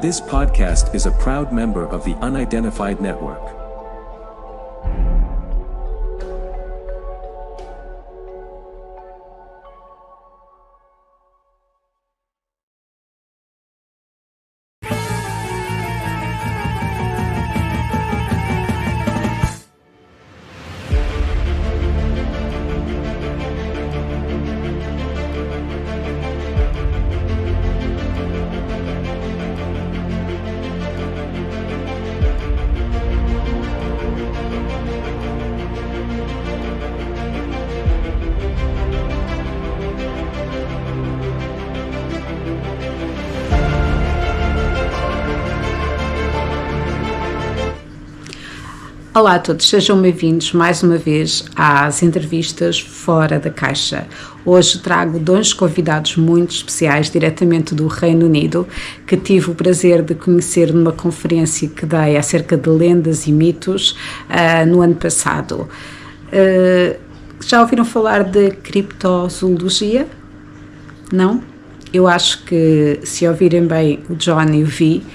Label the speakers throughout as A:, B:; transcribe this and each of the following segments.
A: This podcast is a proud member of the Unidentified Network.
B: Olá a todos, sejam bem-vindos mais uma vez às entrevistas Fora da Caixa. Hoje trago dois convidados muito especiais diretamente do Reino Unido, que tive o prazer de conhecer numa conferência que dei acerca de lendas e mitos no ano passado. Já ouviram falar de Criptozoologia? Não? Eu acho que se ouvirem bem o John e o Vi,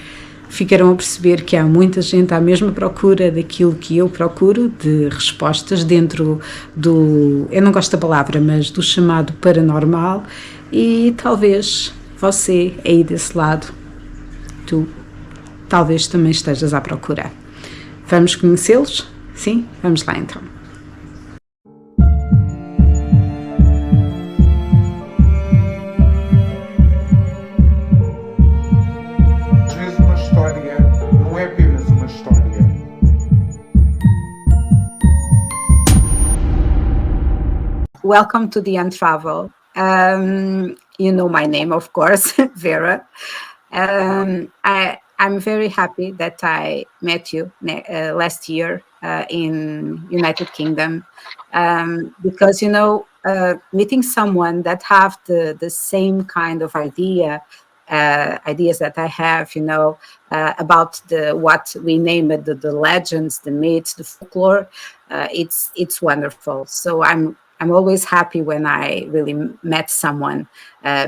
B: ficarão a perceber que há muita gente à mesma procura daquilo que eu procuro, de respostas dentro do, eu não gosto da palavra, mas do chamado paranormal, e talvez você aí desse lado, tu, talvez também estejas à procura. Vamos conhecê-los? Sim? Vamos lá então. Welcome to the Untravel. You know my name, of course, Vera. I'm very happy that I met you last year in United Kingdom because, meeting someone that have the same kind of ideas that I have, about what we name it, the legends, the myths, the folklore, it's wonderful. So I'm always happy when I really met someone,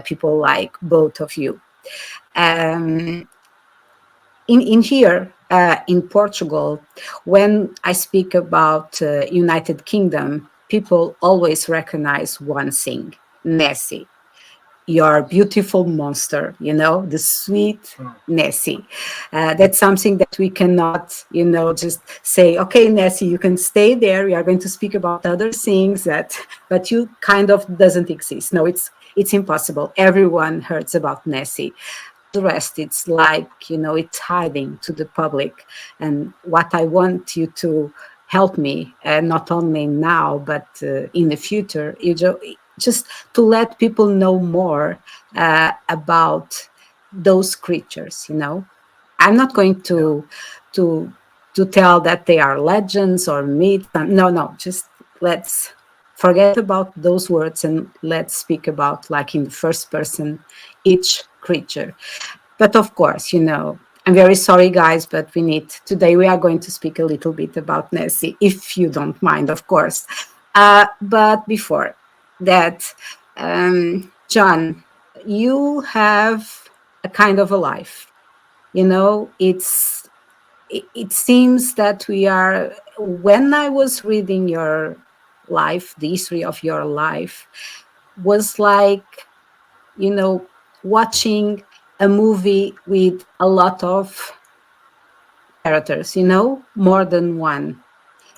B: people like both of you. In here, in Portugal, when I speak about United Kingdom, people always recognize one thing, Nessie. Your beautiful monster, the sweet Nessie. That's something that we cannot, just say, okay, Nessie, you can stay there. We are going to speak about other things but you kind of doesn't exist. No, it's impossible. Everyone hears about Nessie. The rest, it's like, it's hiding to the public. And what I want you to help me, not only now, but in the future, just to let people know more about those creatures, I'm not going to tell that they are legends or myths. No, just let's forget about those words and let's speak about, like in the first person, each creature. But of course, I'm very sorry, guys, but today we are going to speak a little bit about Nessie, if you don't mind, of course. But before that, John, you have a kind of a life. It seems that when I was reading your life, the history of your life, was like, watching a movie with a lot of characters, more than one.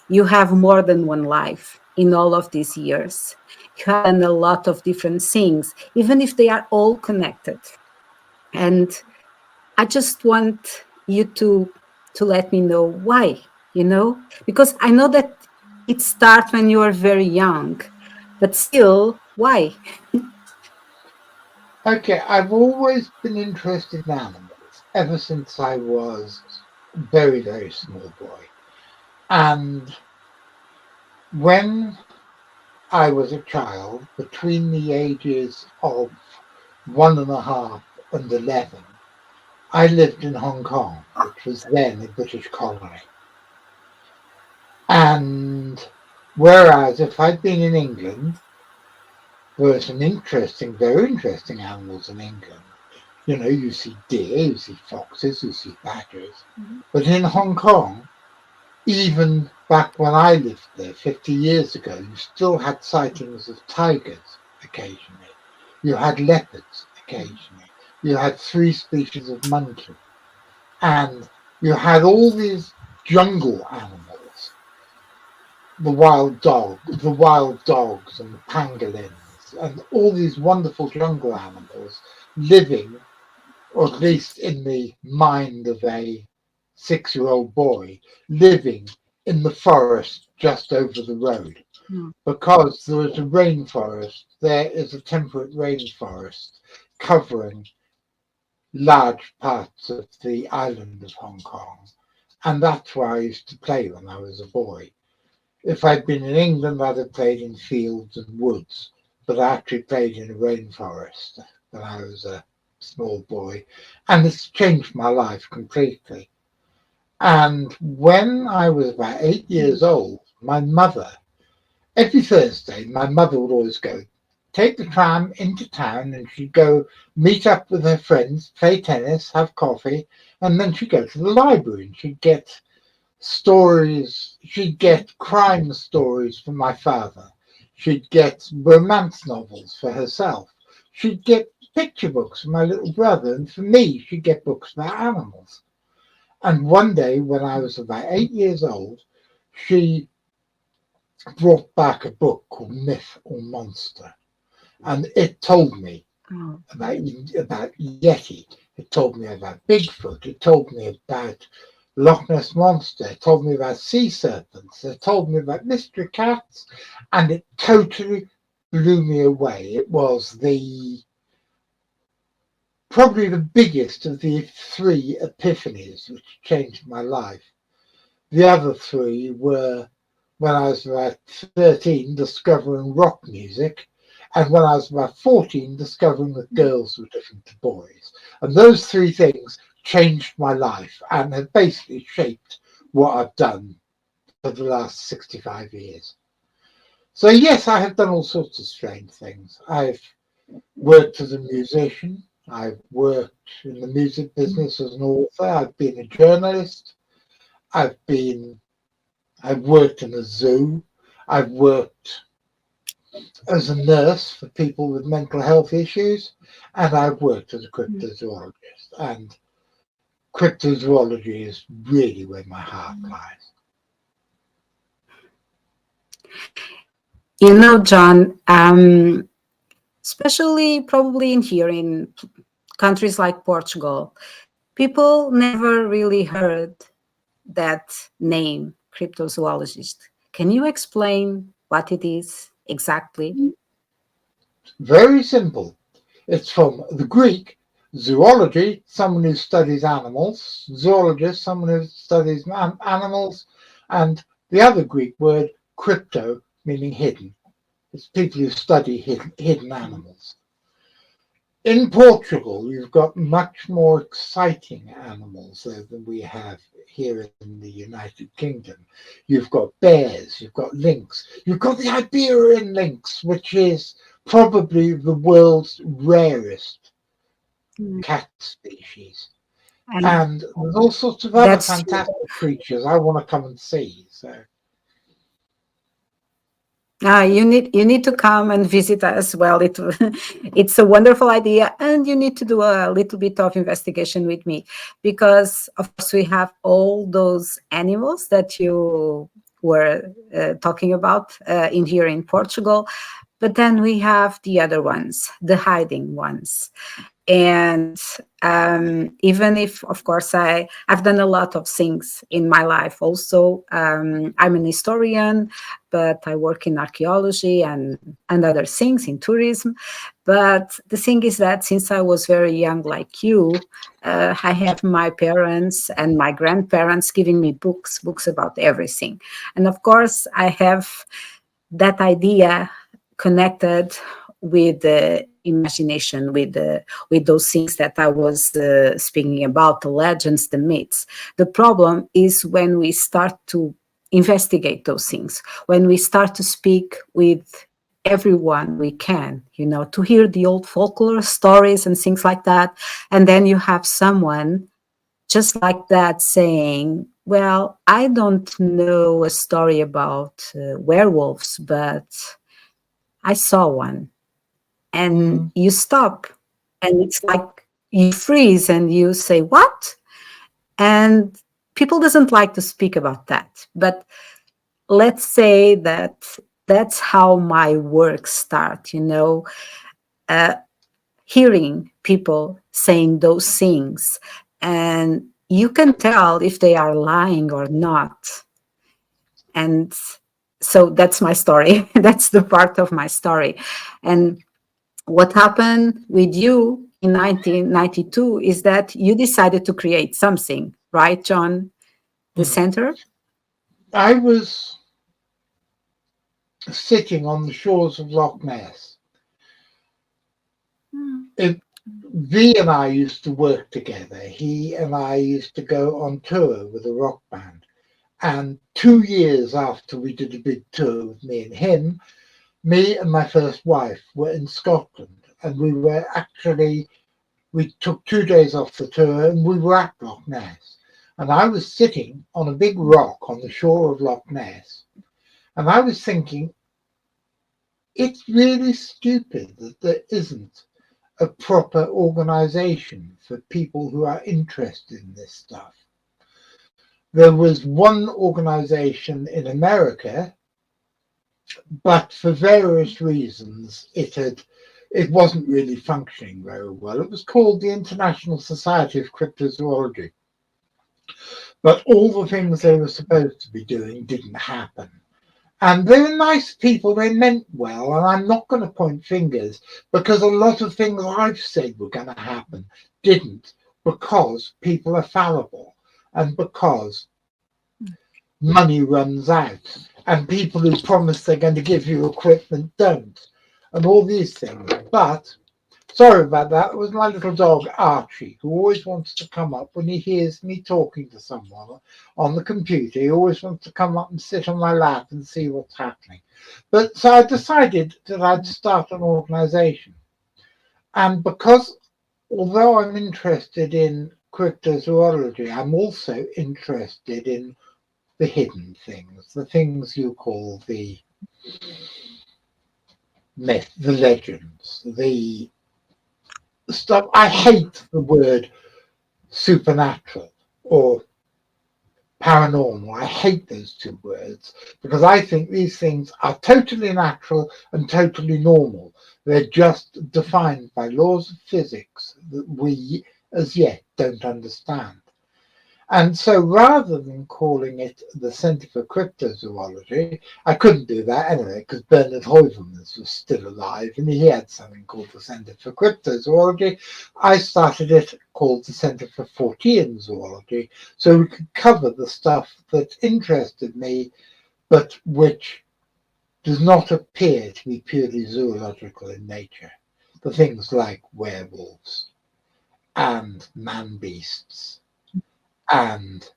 B: You have more than one life in all of these years. You have done a lot of different things, even if they are all connected. And I just want you to let me know why, because I know that it starts when you are very young, but still, why?
C: Okay, I've always been interested in animals ever since I was a very, very small boy. And when I was a child, between the ages of 1.5 and 11, I lived in Hong Kong, which was then a British colony. And whereas if I'd been in England, there were some very interesting animals in England. You know, you see deer, you see foxes, you see badgers. But in Hong Kong, even back when I lived there 50 years ago, you still had sightings of tigers occasionally. You had leopards occasionally. You had 3 species of monkey. And you had all these jungle animals, the wild dogs and the pangolins, and all these wonderful jungle animals living, or at least in the mind of a 6-year-old boy, living in the forest just over the road. Because there is a rainforest, there is a temperate rainforest covering large parts of the island of Hong Kong. And that's where I used to play when I was a boy. If I'd been in England, I'd have played in fields and woods, but I actually played in a rainforest when I was a small boy. And it's changed my life completely. And when I was about 8 years old, my mother, every Thursday, my mother would always go, take the tram into town, and she'd go meet up with her friends, play tennis, have coffee, and then she'd go to the library and she'd get stories, she'd get crime stories from my father, she'd get romance novels for herself, she'd get picture books for my little brother, and for me, she'd get books about animals. And one day, when I was about 8 years old, she brought back a book called Myth or Monster. And it told me about Yeti. It told me about Bigfoot. It told me about Loch Ness Monster. It told me about sea serpents. It told me about mystery cats. And it totally blew me away. It was probably the biggest of the 3 epiphanies which changed my life. The other 3 were when I was about 13, discovering rock music, and when I was about 14, discovering that girls were different to boys. And those 3 things changed my life and have basically shaped what I've done for the last 65 years. So yes, I have done all sorts of strange things. I've worked as a musician. I've worked in the music business as an author. I've been a journalist. I've worked in a zoo. I've worked as a nurse for people with mental health issues, and I've worked as a cryptozoologist. And cryptozoology is really where my heart lies.
B: You know, John, especially probably in countries like Portugal, people never really heard that name, cryptozoologist. Can you explain what it is exactly?
C: Very simple. It's from the Greek, zoology, someone who studies animals, zoologist, someone who studies animals, and the other Greek word, crypto, meaning hidden. It's people who study hidden animals. In Portugal, you've got much more exciting animals than we have here in the United Kingdom. You've got bears, you've got lynx, you've got the Iberian lynx, which is probably the world's rarest cat species. And there's all sorts of other fantastic creatures I want to come and see. So.
B: You need to come and visit as well. It's a wonderful idea, and you need to do a little bit of investigation with me, because of course we have all those animals that you were talking about in here in Portugal, but then we have the other ones, the hiding ones. And even if, of course, I've done a lot of things in my life. Also, I'm an historian, but I work in archaeology and other things in tourism. But the thing is that since I was very young, like you, I have my parents and my grandparents giving me books about everything. And of course, I have that idea connected with the imagination, with those things that I was speaking about, the legends, the myths. The problem is when we start to investigate those things, when we start to speak with everyone we can, to hear the old folklore stories and things like that. And then you have someone just like that saying, well, I don't know a story about werewolves, but I saw one. And you stop, and it's like you freeze and you say, what? And people doesn't like to speak about that. But let's say that that's how my work starts, hearing people saying those things. And you can tell if they are lying or not. And so that's my story. That's the part of my story. And what happened with you in 1992 is that you decided to create something, right, John? The center?
C: I was sitting on the shores of Loch Ness. V and I used to work together. He and I used to go on tour with a rock band. And 2 years after we did a big tour with me and him, me and my first wife were in Scotland. And we took 2 days off the tour and we were at Loch Ness. And I was sitting on a big rock on the shore of Loch Ness. And I was thinking, it's really stupid that there isn't a proper organization for people who are interested in this stuff. There was one organization in America, but for various reasons, it wasn't really functioning very well. It was called the International Society of Criptozoology. But all the things they were supposed to be doing didn't happen. And they were nice people, they meant well, and I'm not going to point fingers because a lot of things I've said were going to happen didn't, because people are fallible and because money runs out and people who promise they're going to give you equipment don't, and all these things. But sorry about that. It was my little dog Archie, who always wants to come up when he hears me talking to someone on the computer. He always wants to come up and sit on my lap and see what's happening. But so I decided that I'd start an organization. And because although I'm interested in cryptozoology, I'm also interested in the hidden things, the things you call the myth, the legends, the stuff. I hate the word supernatural or paranormal. I hate those two words because I think these things are totally natural and totally normal. They're just defined by laws of physics that we as yet don't understand. And so rather than calling it the Centre for Criptozoology, I couldn't do that anyway because Bernard Heuvelmans was still alive and he had something called the Centre for Criptozoology. I started it called the Centre for Fortean Zoology, so we could cover the stuff that interested me but which does not appear to be purely zoological in nature. The things like werewolves and man-beasts and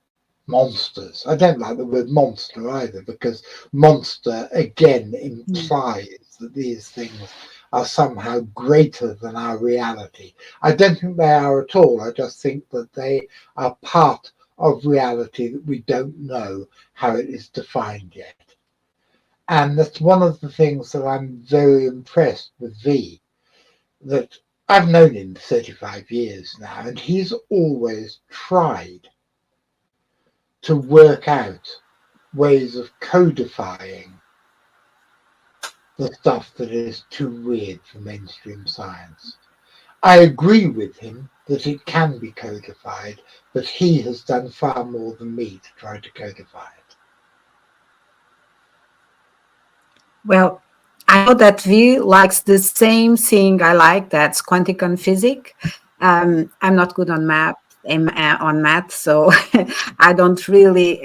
C: monsters. I don't like the word monster either because monster again implies that these things are somehow greater than our reality. I don't think they are at all. I just think that they are part of reality that we don't know how it is defined yet. And that's one of the things that I'm very impressed with V, that I've known him 35 years now, and he's always tried to work out ways of codifying the stuff that is too weird for mainstream science. I agree with him that it can be codified, but he has done far more than me to try to codify it.
B: Well, I know that V likes the same thing I like, that's quantum physics. I'm not good on math, so I don't really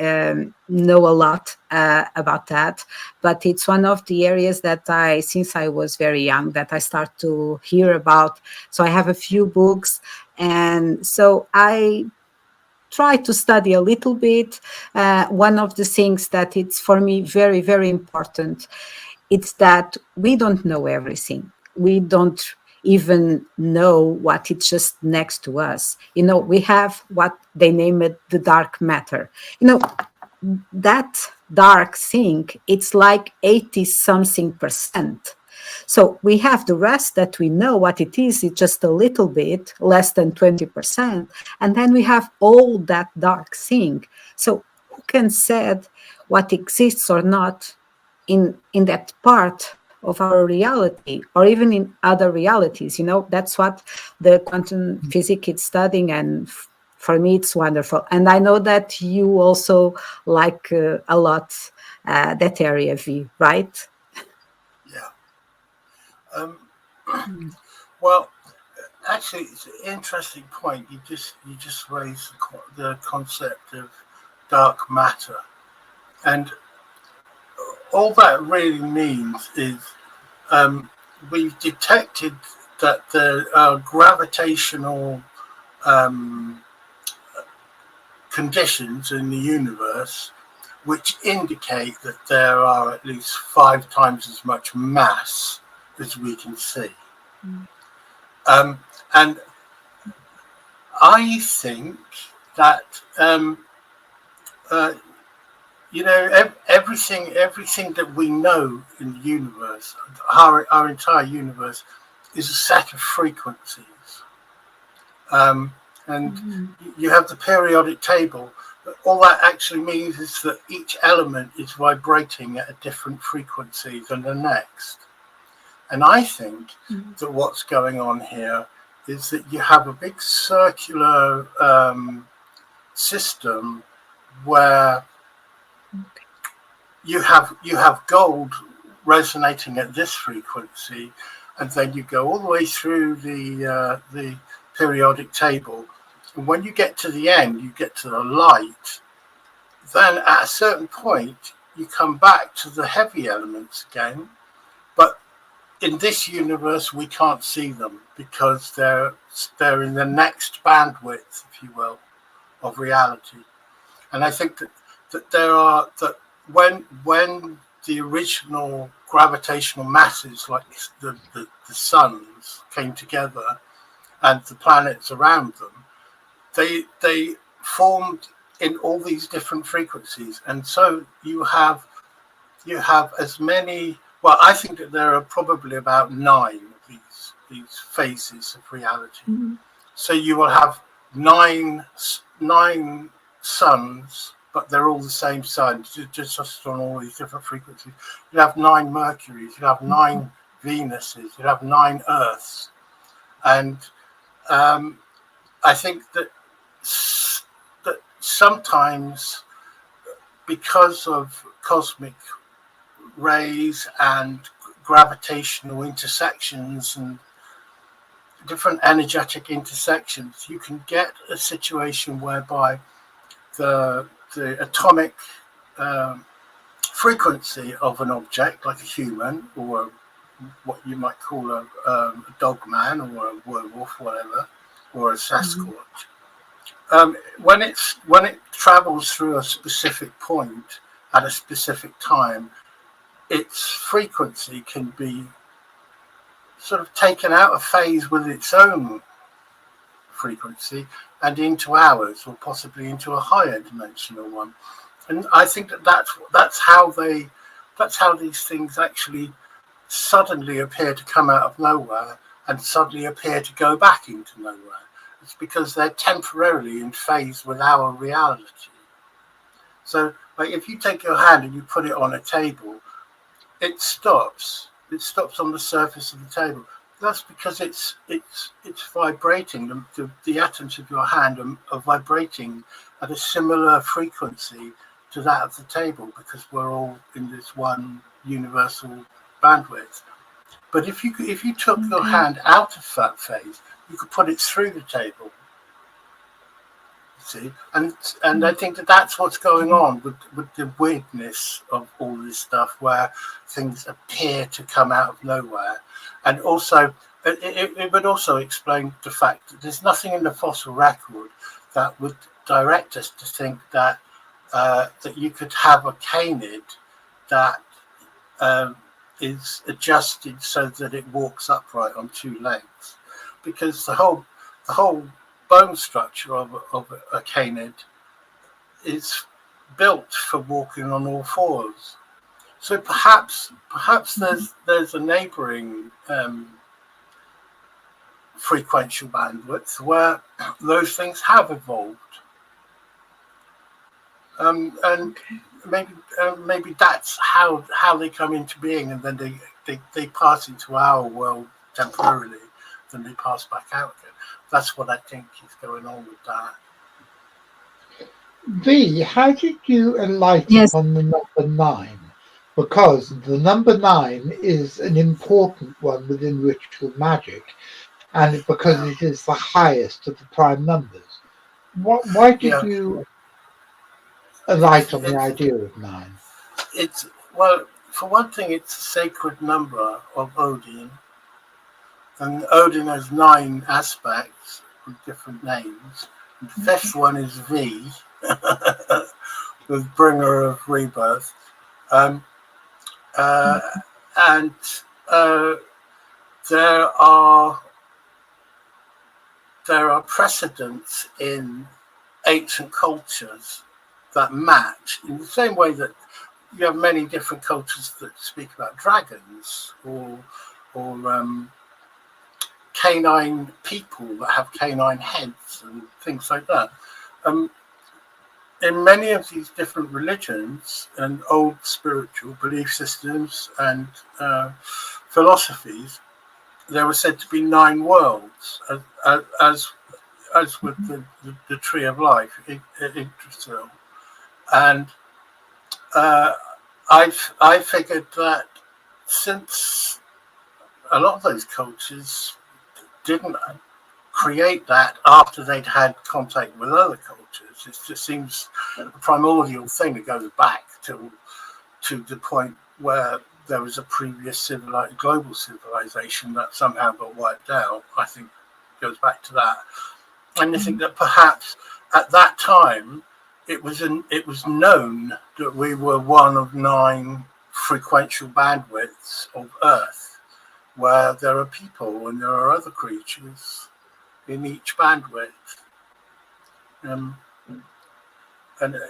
B: know a lot about that. But it's one of the areas that since I was very young, that I start to hear about. So I have a few books, and so I try to study a little bit. One of the things that it's for me very, very important it's that we don't know everything. We don't even know what is just next to us. We have what they name it the dark matter. That dark thing, it's like 80 something percent. So we have the rest that we know what it is. It's just a little bit less than 20%. And then we have all that dark thing. So who can say what exists or not in that part of our reality, or even in other realities? That's what the quantum physics is studying, and for me it's wonderful. And I know that you also like a lot that area, V, right?
D: Yeah. Well, actually, it's an interesting point. You just raised the concept of dark matter, and all that really means is we've detected that there are gravitational conditions in the universe which indicate that there are at least 5 times as much mass as we can see. And I think that everything that we know in the universe, our entire universe, is a set of frequencies. And you have the periodic table, but all that actually means is that each element is vibrating at a different frequency than the next. And I think that what's going on here is that you have a big circular system where you have gold resonating at this frequency, and then you go all the way through the periodic table. And when you get to the end, you get to the light. Then at a certain point, you come back to the heavy elements again. But in this universe, we can't see them because they're in the next bandwidth, if you will, of reality. And I think that when the original gravitational masses, like the suns, came together, and the planets around them, they formed in all these different frequencies. And so you have as many, well, I think that there are probably about 9 of these phases of reality. So you will have nine suns, but they're all the same sun, just on all these different frequencies. You have 9 Mercuries, you have 9 Venuses, you have 9 Earths. And I think that sometimes, because of cosmic rays and gravitational intersections and different energetic intersections, you can get a situation whereby the atomic frequency of an object, like a human or what you might call a dog man or a werewolf, whatever, or a Sasquatch, when it travels through a specific point at a specific time, its frequency can be sort of taken out of phase with its own frequency and into ours, or possibly into a higher dimensional one. And I think that's how these things actually suddenly appear to come out of nowhere and suddenly appear to go back into nowhere. It's because they're temporarily in phase with our reality. So, like, if you take your hand and you put it on a table, it stops. It stops on the surface of the table. That's because it's vibrating. The atoms of your hand are vibrating at a similar frequency to that of the table, because we're all in this one universal bandwidth. But if you took your hand out of that phase, you could put it through the table. See, and I think that's what's going on with the weirdness of all this stuff, where things appear to come out of nowhere. And also, it would also explain the fact that there's nothing in the fossil record that would direct us to think that that you could have a canid that is adjusted so that it walks upright on two legs, because the whole bone structure of a canid is built for walking on all fours. So perhaps there's a neighbouring frequential bandwidth where those things have evolved, and maybe that's how they come into being, and then they pass into our world temporarily, then they pass back out again. That's what I think is going on with that.
C: V, how did you alight
B: Yes.
C: upon the number 9? Because the number 9 is an important one within ritual magic, and because it is the highest of the prime numbers. Why did you alight on the idea of 9?
D: It's, well, for one thing, it's a sacred number of Odin, and Odin has 9 aspects with different names. And the 5th one is V, the bringer of rebirth, and there are precedents in ancient cultures that match, in the same way that you have many different cultures that speak about dragons or canine people that have canine heads and things like that. In many of these different religions and old spiritual belief systems and philosophies, there were said to be 9 worlds, as with the tree of life, Yggdrasil. And I figured that since a lot of those cultures didn't create that after they'd had contact with other cultures, it just seems a primordial thing that goes back to the point where there was a previous global civilization that somehow got wiped out. I think it goes back to that. And I think that perhaps at that time it was known that we were one of 9 frequential bandwidths of Earth, where there are people and there are other creatures in each bandwidth. And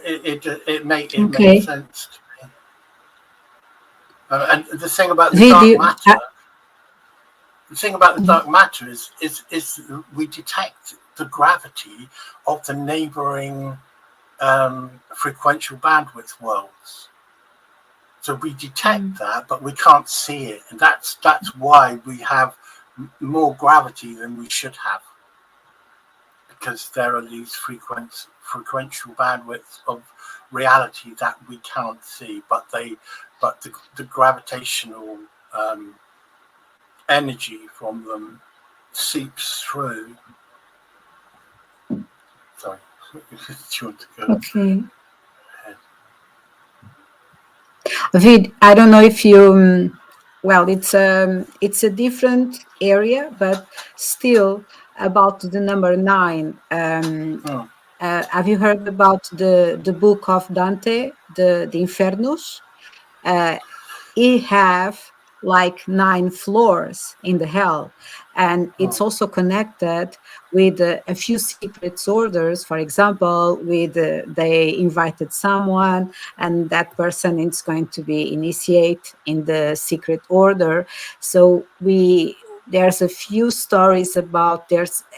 D: it made sense to me. And the thing about the dark matter, dark matter is we detect the gravity of the neighboring frequential bandwidth worlds. So we detect that, but we can't see it, and that's why we have more gravity than we should have, because there are these frequential bandwidths of reality that we can't see, but the gravitational energy from them seeps through. Sorry, do you want to go?
B: Okay. Vid, I don't know if you, well, it's a different area, but still about the number 9. Have you heard about the book of Dante, the Infernus? He have like 9 floors in the hell, and it's also connected with a few secret orders. For example, with they invited someone, and that person is going to be initiated in the secret order. So there's a few stories about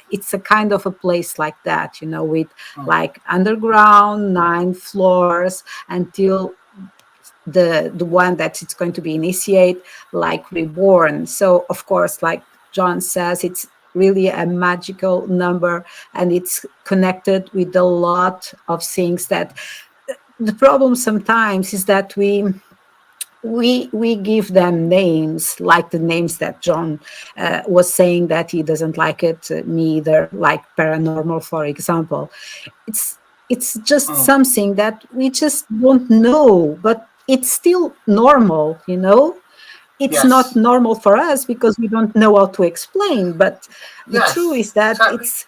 B: it's a kind of a place like that, with like underground 9 floors until the one that it's going to be initiated, like reborn. So of course, like John says, it's really a magical number, and it's connected with a lot of things. That the problem sometimes is that we give them names, like the names that John was saying that he doesn't like it, me either, like paranormal, for example. It's just something that we just don't know, but it's still normal, It's not normal for us because we don't know how to explain, but the truth is that it's...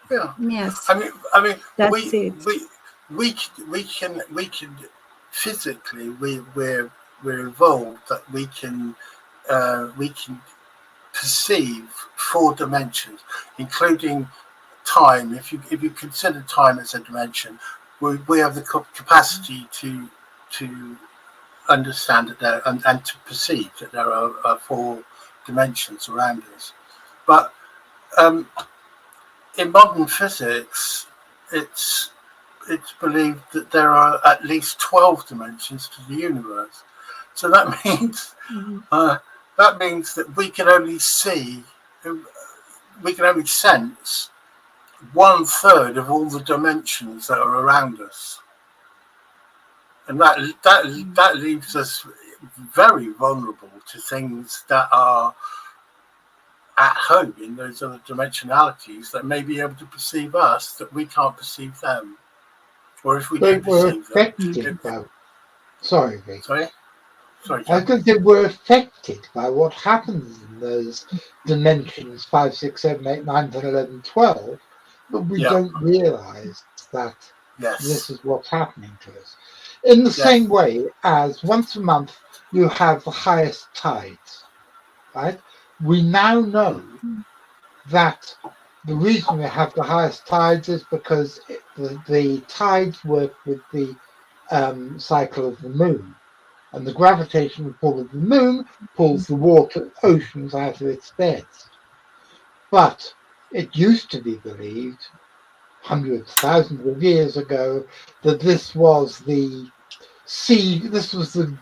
D: Yeah.
B: Yes.
D: I mean,
B: that's it.
D: We can physically we're we're evolved that we can perceive 4 dimensions, including time. If you consider time as a dimension, we have the capacity to understand that there and to perceive that there are 4 dimensions around us. But in modern physics, it's believed that there are at least 12 dimensions to the universe. So that means that we can only sense 1/3 of all the dimensions that are around us, and that leaves us very vulnerable to things that are at home in those other dimensionalities that may be able to perceive us that we can't perceive them, or if we do perceive them.
C: Sorry, Vic.
D: Sorry,
C: I think they were affected by what happens in those dimensions 5, 6, 7, 8, 9, 10, 11, 12, but we don't realise that this is what's happening to us. In the same way as once a month you have the highest tides, right? We now know that the reason we have the highest tides is because the tides work with the cycle of the moon. And the gravitational pull of the moon pulls the oceans out of its beds. But it used to be believed, hundreds, thousands of years ago, that this was the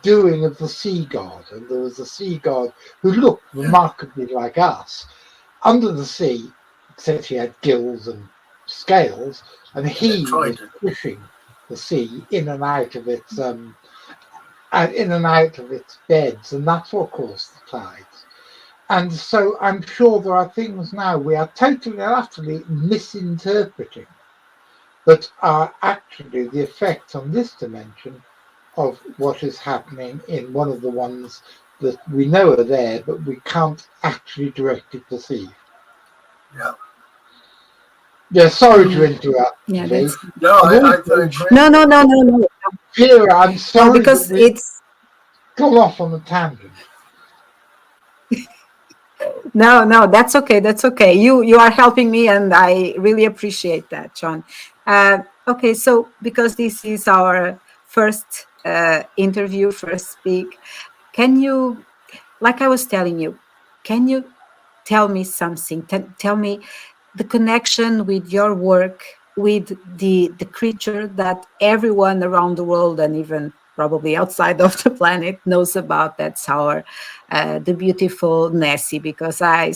C: doing of the sea god. And there was a sea god who looked remarkably like us under the sea, except he had gills and scales, and he was pushing the sea in and out of its beds, and that's what caused the tides. And so I'm sure there are things now we are totally and utterly misinterpreting that are actually the effects on this dimension of what is happening in one of the ones that we know are there, but we can't actually directly perceive. Yeah, sorry to interrupt.
B: Yeah,
D: no.
C: Vera, I'm sorry.
B: No, because it's
C: gone off on a tangent.
B: No, that's okay. That's okay. You are helping me, and I really appreciate that, John. Okay, so because this is our first interview, first speak, can you, like I was telling you, can you tell me something? Tell me the connection with your work with the creature that everyone around the world and even probably outside of the planet knows about. That's the beautiful Nessie, because I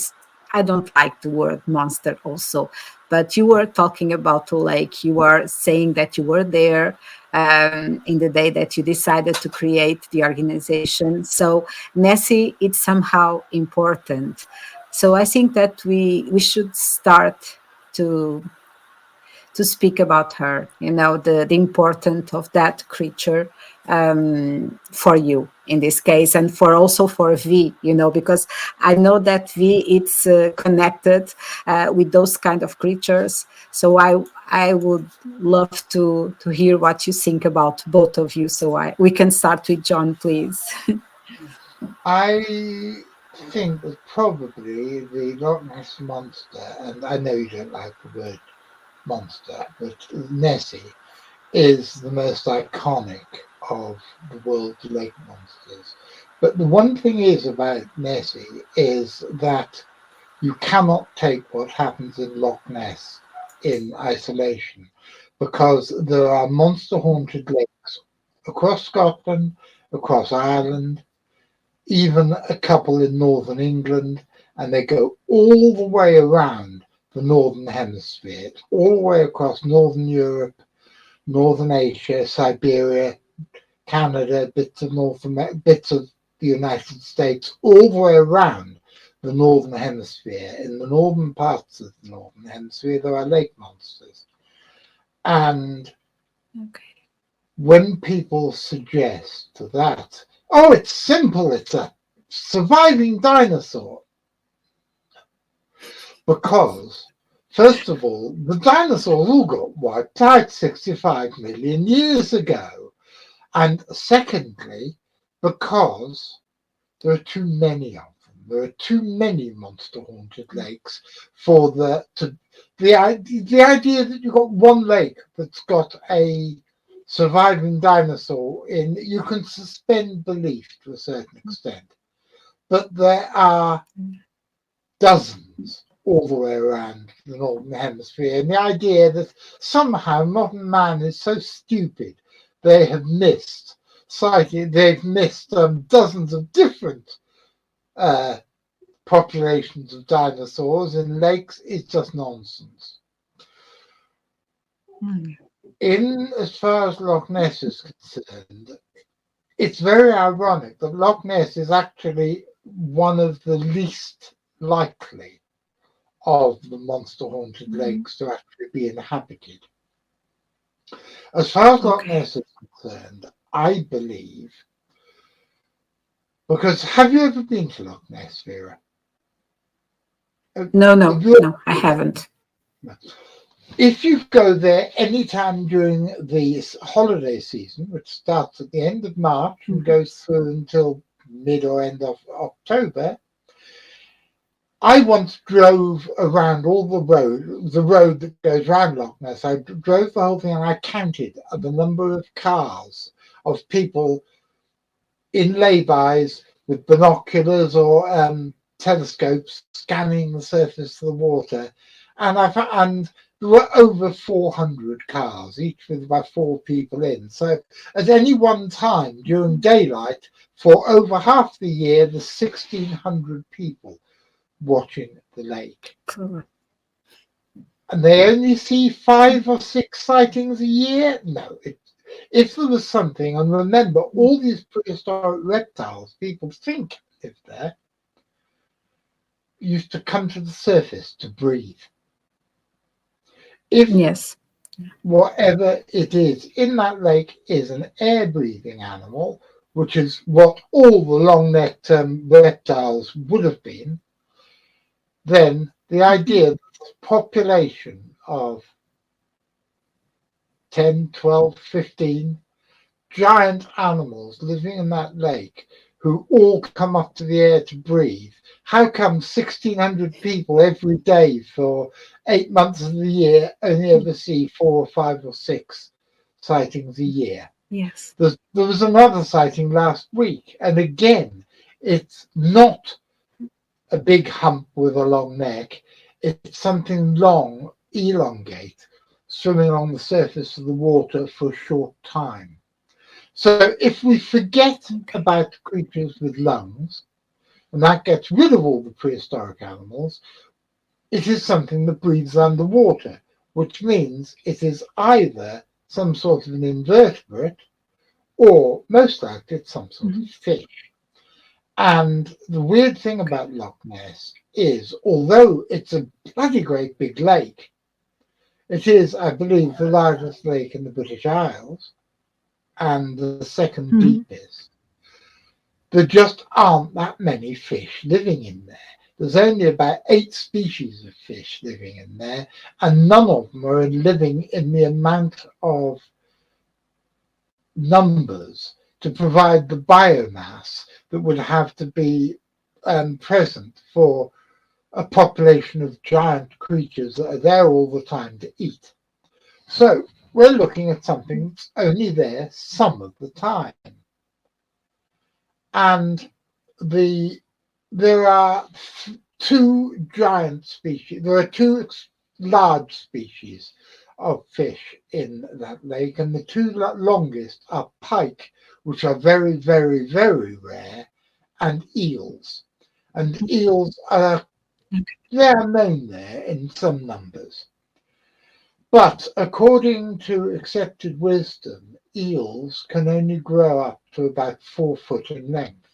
B: don't like the word monster also, but you were talking about the lake. You were saying that you were there in the day that you decided to create the organization. So Nessie, it's somehow important. So I think that we should start to speak about her, the importance of that creature for you in this case, and also for V, because I know that V it's connected with those kind of creatures. So I would love to hear what you think about both of you. So we can start with John, please.
C: I think that probably the Loch Ness monster, and I know you don't like the word monster, but Nessie is the most iconic of the world's lake monsters. But the one thing is about Nessie is that you cannot take what happens in Loch Ness in isolation, because there are monster haunted lakes across Scotland, across Ireland, even a couple in northern England, and they go all the way around the northern hemisphere, all the way across northern Europe, northern Asia, Siberia, Canada, bits of the United States, all the way around the northern hemisphere. In the northern parts of the northern hemisphere, there are lake monsters. And when people suggest that, oh, it's simple, it's a surviving dinosaur, because first of all, the dinosaurs all got wiped out 65 million years ago. And secondly, because there are too many of them. There are too many monster-haunted lakes for the idea that you've got one lake that's got a surviving dinosaur in, you can suspend belief to a certain extent. But there are dozens all the way around the Northern Hemisphere. And the idea that somehow modern man is so stupid, they have missed sighting, they've missed dozens of different populations of dinosaurs in lakes is just nonsense. In as far as Loch Ness is concerned, it's very ironic that Loch Ness is actually one of the least likely of the monster-haunted lakes to actually be inhabited. As far as Loch Ness is concerned, I believe, because have you ever been to Loch Ness, Vera?
B: No, I haven't.
C: If you go there anytime during the holiday season, which starts at the end of March and goes through until mid or end of October, I once drove around all the road that goes around Loch Ness. I drove the whole thing and I counted the number of cars of people in laybys with binoculars or telescopes scanning the surface of the water. And there were over 400 cars, each with about 4 people in. So at any one time during daylight, for over half the year, there's 1,600 people watching the lake.
B: Cool.
C: And they only see 5 or 6 sightings a year? No. If there was something, and remember, all these prehistoric reptiles people think live there, used to come to the surface to breathe. If whatever it is in that lake is an air-breathing animal, which is what all the long-necked reptiles would have been, then the idea that the population of 10, 12, 15 giant animals living in that lake who all come up to the air to breathe, how come 1,600 people every day for 8 months of the year only ever see 4 or 5 or 6 sightings a year?
B: Yes.
C: There was another sighting last week, and again, it's not a big hump with a long neck. It's something long, elongate, swimming along the surface of the water for a short time. So if we forget about creatures with lungs, and that gets rid of all the prehistoric animals, it is something that breathes underwater, which means it is either some sort of an invertebrate or most likely it's some sort of fish. And the weird thing about Loch Ness is, although it's a bloody great big lake, it is, I believe, the largest lake in the British Isles and the second deepest. There just aren't that many fish living in there. There's only about 8 species of fish living in there, and none of them are living in the amount of numbers to provide the biomass that would have to be present for a population of giant creatures that are there all the time to eat. So we're looking at something that's only there some of the time. And there are 2 giant species, there are 2 large species of fish in that lake, and the 2 longest are pike, which are very, very, very rare, and eels. And eels are, they are known there in some numbers. But according to accepted wisdom, eels can only grow up to about 4 foot in length.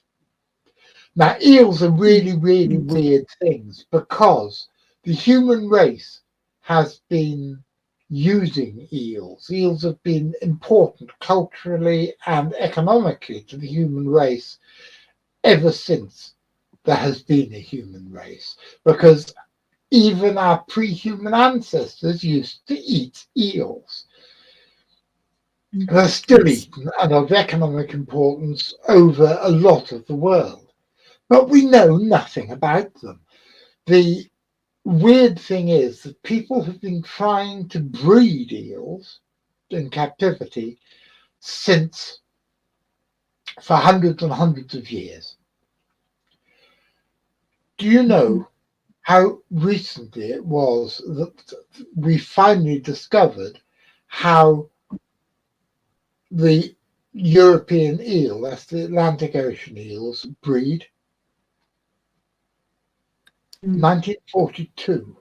C: Now, eels are really, really weird things because the human race has been using eels. Eels have been important culturally and economically to the human race ever since there has been a human race, because even our pre-human ancestors used to eat eels. They're still eaten and of economic importance over a lot of the world. But we know nothing about them. The weird thing is that people have been trying to breed eels in captivity since for hundreds and hundreds of years. Do you know how recently it was that we finally discovered how the European eel, that's the Atlantic Ocean eels, breed? 1942,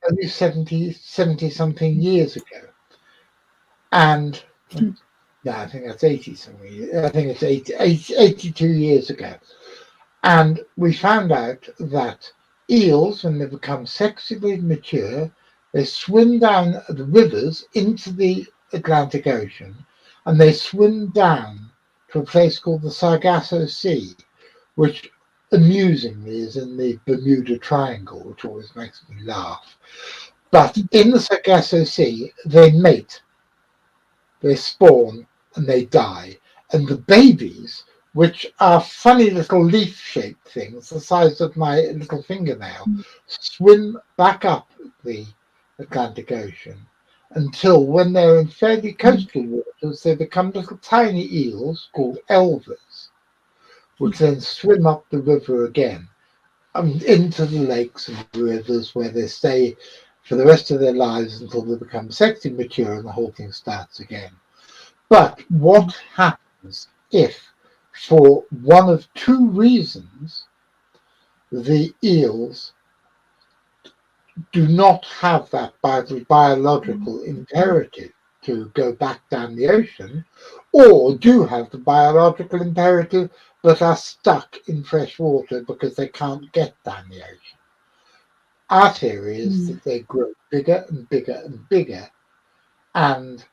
C: only 70 something years ago. And no, I think that's 80 something. I think it's 82 years ago. And we found out that eels, when they become sexually mature, they swim down the rivers into the Atlantic Ocean, and they swim down to a place called the Sargasso Sea, which amusingly is in the Bermuda Triangle, which always makes me laugh. But in the Sargasso Sea, they mate, they spawn, and they die. And the babies, which are funny little leaf-shaped things the size of my little fingernail, swim back up the Atlantic Ocean until, when they're in fairly coastal waters, they become little tiny eels called elvers, which then swim up the river again into the lakes and rivers, where they stay for the rest of their lives until they become sexually mature and the whole thing starts again. But what happens if, for one of two reasons, the eels do not have that biological imperative to go back down the ocean, or do have the biological imperative but are stuck in fresh water because they can't get down the ocean? Our theory is that they grow bigger and bigger and bigger, and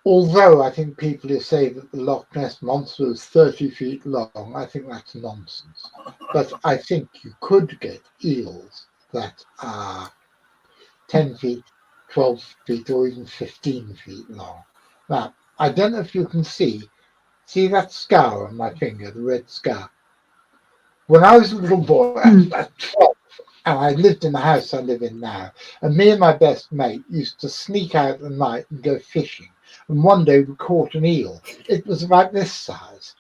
C: although I think people who say that the Loch Ness Monster is 30 feet long, I think that's nonsense. But I think you could get eels that are 10 feet, 12 feet, or even 15 feet long. Now, I don't know if you can see that scar on my finger, the red scar? When I was a little boy, at 12, and I lived in the house I live in now, and me and my best mate used to sneak out at night and go fishing. And one day we caught an eel. It was about this size,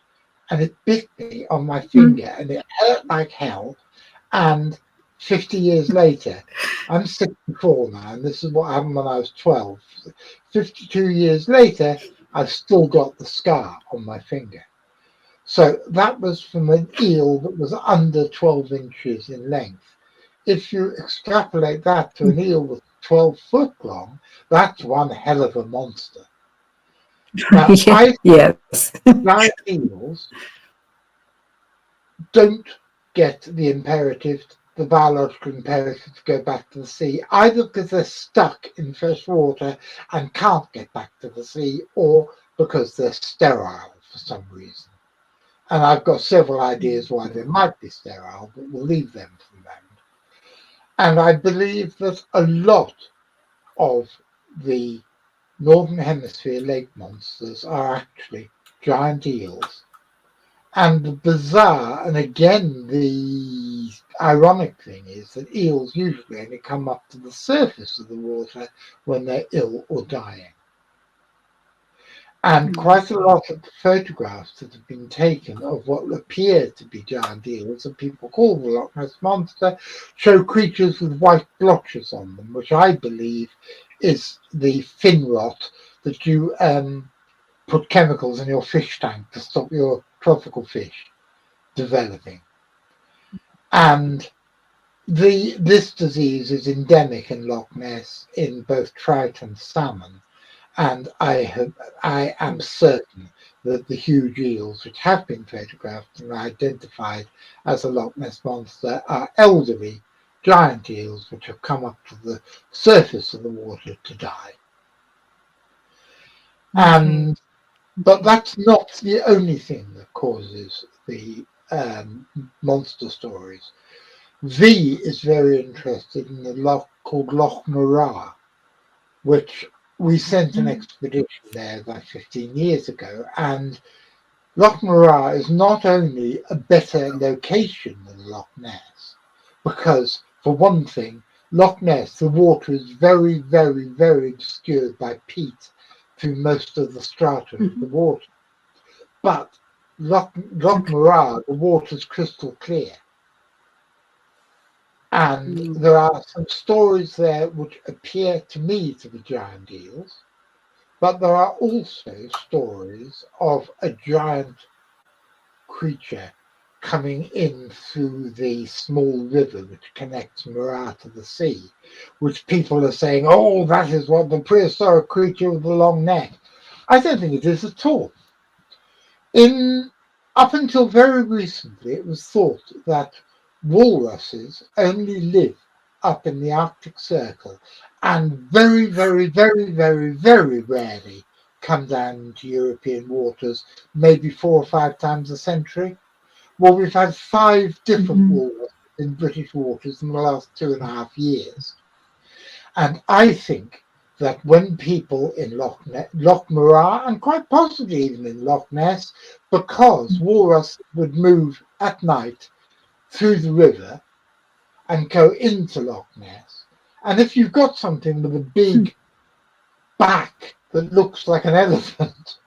C: and it bit me on my finger, and it hurt like hell. And 50 years later, I'm 64 now, and this is what happened when I was 12. 52 years later, I've still got the scar on my finger. So that was from an eel that was under 12 inches in length. If you extrapolate that to an eel that's 12 foot long, that's one hell of a monster. Now,
B: Yes.
C: giant eels don't get the imperative, the biological imperative to go back to the sea, either because they're stuck in fresh water and can't get back to the sea, or because they're sterile for some reason. And I've got several ideas why they might be sterile, but we'll leave them for the moment. And I believe that a lot of the Northern Hemisphere lake monsters are actually giant eels. And the bizarre, and again the ironic thing is that eels usually only come up to the surface of the water when they're ill or dying. And quite a lot of the photographs that have been taken of what appear to be giant eels, that people call the Loch Ness Monster, show creatures with white blotches on them, which I believe is the fin rot that you put chemicals in your fish tank to stop your tropical fish developing. And this disease is endemic in Loch Ness in both trout and salmon. And I am certain that the huge eels which have been photographed and identified as a Loch Ness Monster are elderly giant eels which have come up to the surface of the water to die. But that's not the only thing that causes the monster stories. V is very interested in the loch called Loch Morar, which we sent an expedition there about 15 years ago, and Loch Morar is not only a better location than Loch Ness, because, for one thing, Loch Ness, the water is very, very, very obscured by peat through most of the strata of the water. But Loch Morar, the water's crystal clear. And there are some stories there which appear to me to be giant eels, but there are also stories of a giant creature coming in through the small river which connects Morar to the sea, which people are saying, oh, that is what the prehistoric creature with the long neck. I don't think it is at all. Up until very recently, it was thought that walruses only live up in the Arctic Circle and very, very, very, very, very rarely come down into European waters, maybe 4 or 5 times a century. Well, we've had 5 different walruses in British waters in the last 2.5 years. And I think that when people in Loch Morar, and quite possibly even in Loch Ness, because walrus would move at night through the river and go into Loch Ness, and if you've got something with a big back that looks like an elephant,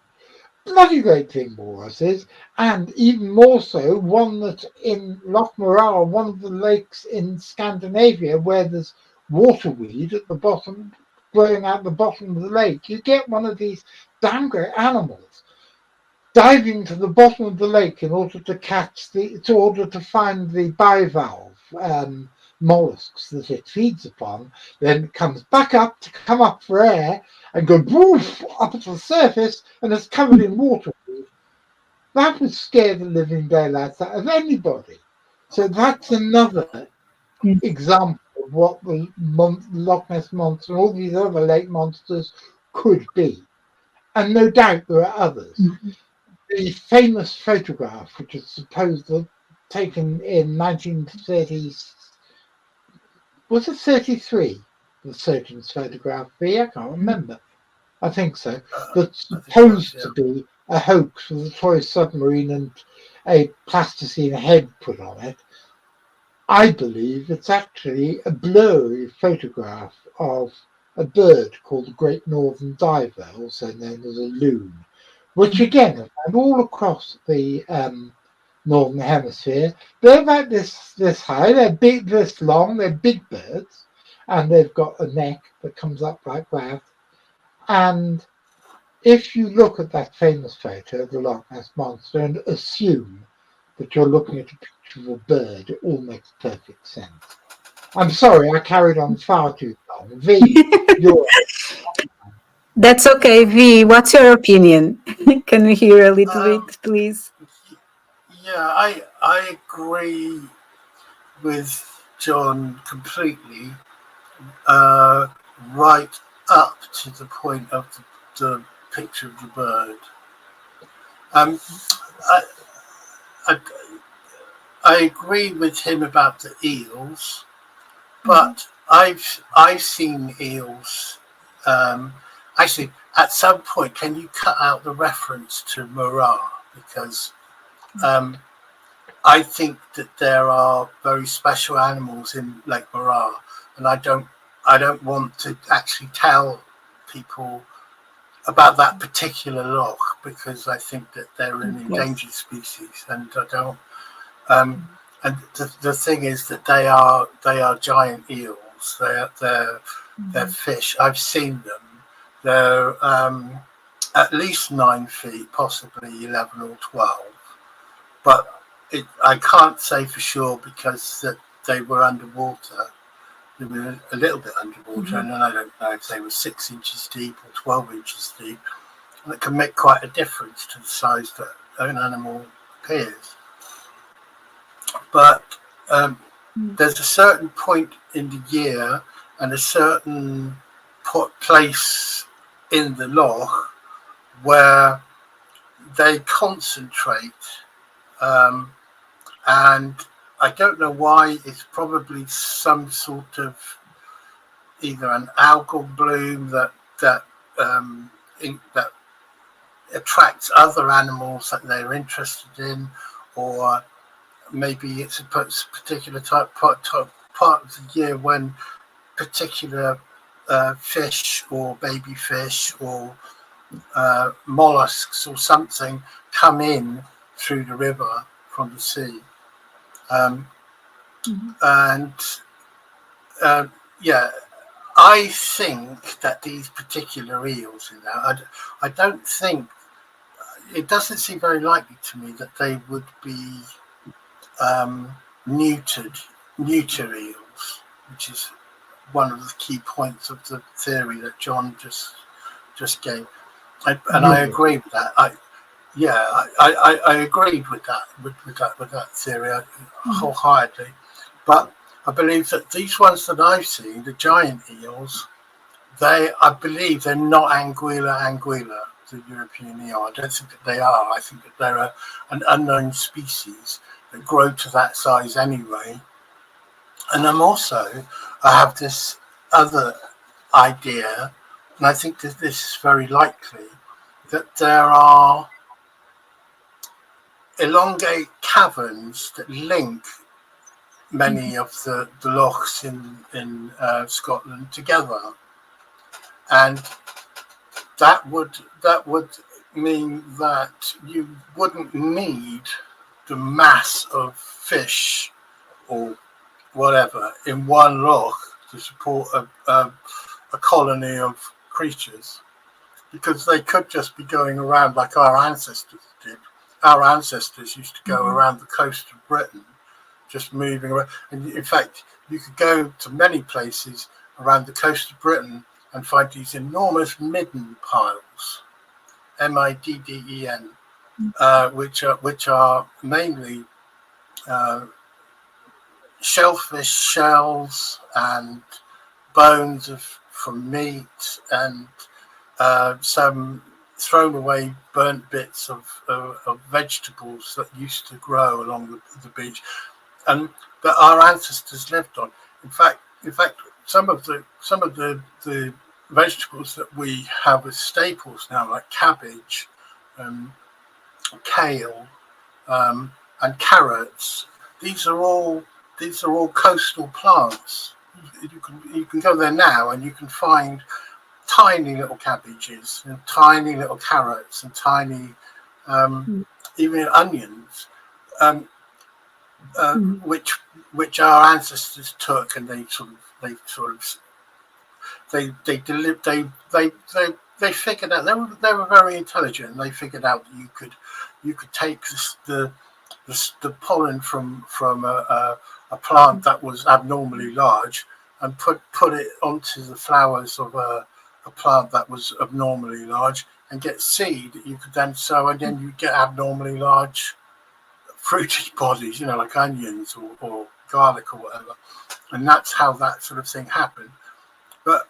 C: bloody great thing walrus is, and even more so, one that's in Loch Morar, one of the lakes in Scandinavia where there's waterweed at the bottom, growing out the bottom of the lake. You get one of these damn great animals diving to the bottom of the lake in order to find the bivalve mollusks that it feeds upon, then it comes back up to come up for air and go woof up to the surface, and it's covered in waterweed. That would scare the living daylights out of anybody. So that's another example of what the Loch Ness Monster and all these other lake monsters could be. And no doubt there are others. The famous photograph, which is supposedly taken in 1930s, was it 33? The surgeon's photograph be? I can't remember. I think so. That's supposed to be a hoax with a toy submarine and a plasticine head put on it. I believe it's actually a blurry photograph of a bird called the Great Northern Diver, also known as a loon, which again are found all across the Northern Hemisphere. They're about this high, they're big, this long, they're big birds, and they've got a neck that comes up like that. And if you look at that famous photo of the Loch Ness Monster and assume that you're looking at a picture of a bird, it all makes perfect sense. I'm sorry, I carried on far too long. V, you're...
B: That's okay, V. What's your opinion? Can we hear a little bit, please?
D: Yeah, I agree with John completely, right up to the point of the picture of the bird. I agree with him about the eels, but I've seen eels. Actually, at some point, can you cut out the reference to Morar? Because I think that there are very special animals in Lake Morar, and I don't want to actually tell people about that particular loch because I think that they're an endangered species, and I don't. And the thing is that they are giant eels. They're fish. I've seen them. They're at least 9 feet, possibly 11 or 12. But I can't say for sure because that they were underwater. They were a little bit underwater, and then I don't know if they were 6 inches deep or 12 inches deep. And it can make quite a difference to the size that an animal appears. But there's a certain point in the year and a certain place in the loch where they concentrate, and I don't know why. It's probably some sort of either an algal bloom that that attracts other animals that they're interested in, or maybe it's a particular part of the year when particular fish or baby fish or mollusks or something come in through the river from the sea. And yeah, I think that these particular eels, I don't think, it doesn't seem very likely to me that they would be neuter eels, which is one of the key points of the theory that John just gave. I agree with that. I agreed with that theory wholeheartedly. But I believe that these ones that I've seen, the giant eels, I believe they're not anguilla, the European eel. I don't think that they are. I think that they're an unknown species that grow to that size anyway. And I have this other idea, and I think that this is very likely, that there are elongate caverns that link many of the lochs in Scotland together, and that would mean that you wouldn't need the mass of fish or whatever in one loch to support a colony of creatures, because they could just be going around like our ancestors did. Our ancestors used to go around the coast of Britain, just moving around. And in fact, you could go to many places around the coast of Britain and find these enormous midden piles, midden, which are mainly shellfish shells and bones from meat, and some thrown away burnt bits of vegetables that used to grow along the beach, and that our ancestors lived on. In fact, some of the vegetables that we have as staples now, like cabbage, kale, and carrots, these are all coastal plants. You can go there now and you can find tiny little cabbages and tiny little carrots and tiny even onions, which our ancestors took, and they figured out, they were very intelligent, and they figured out that you could take the pollen from a plant that was abnormally large and put it onto the flowers of a plant that was abnormally large, and get seed that you could then sow, and then you get abnormally large fruity bodies, like onions or garlic or whatever. And that's how that sort of thing happened. But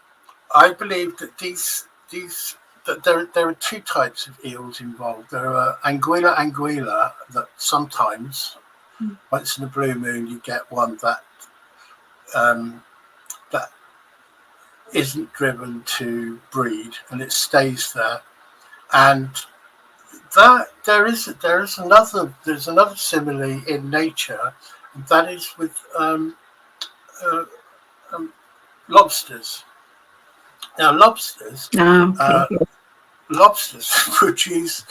D: I believe that that there are two types of eels involved. There are anguilla that sometimes, once in a blue moon, you get one that that isn't driven to breed, and it stays there. And that there's another simile in nature, and that is with lobsters. Now, lobsters produce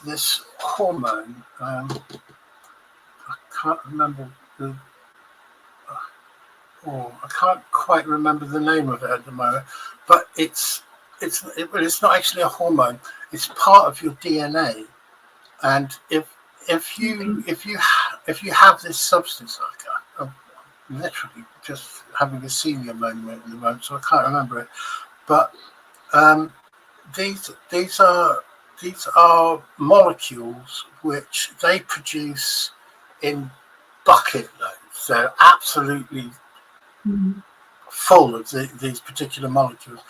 D: this hormone. I can't remember I can't quite remember the name of it at the moment, but it's not actually a hormone. It's part of your DNA, and if you have this substance, I'm literally just having a senior moment in the moment, so I can't remember it. But these are molecules which they produce in bucket loads. They're absolutely full of these particular molecules.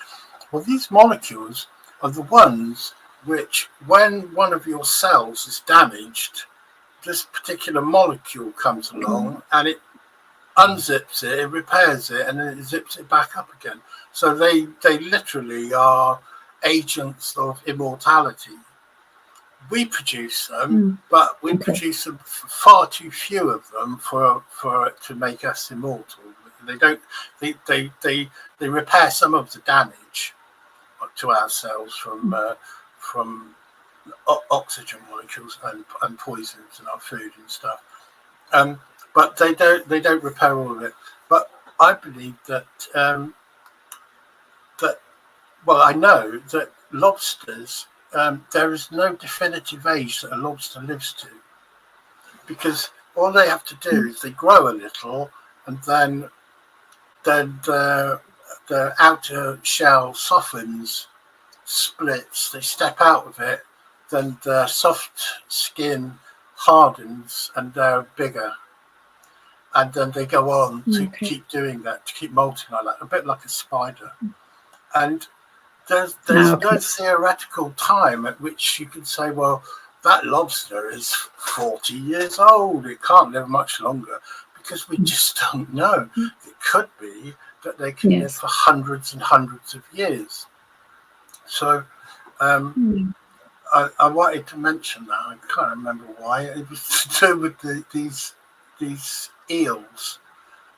D: Well, these molecules are the ones which, when one of your cells is damaged, this particular molecule comes along and it unzips it, it repairs it, and then it zips it back up again. So they literally are agents of immortality. We produce them, but we produce them far too few of them for it to make us immortal. They don't. They repair some of the damage to our cells from oxygen molecules and poisons in our food and stuff. But they don't repair all of it. But I believe that well, I know that lobsters, there is no definitive age that a lobster lives to, because all they have to do is they grow a little, and then the outer shell softens, splits, they step out of it, then the soft skin hardens and they're bigger. And then they go on to keep doing that, to keep molting like that, a bit like a spider. And there's no theoretical time at which you can say, well, that lobster is 40 years old. It can't live much longer, because we just don't know. It could be that they can live for hundreds and hundreds of years. So I wanted to mention that. I can't remember why. It was to do with these eels.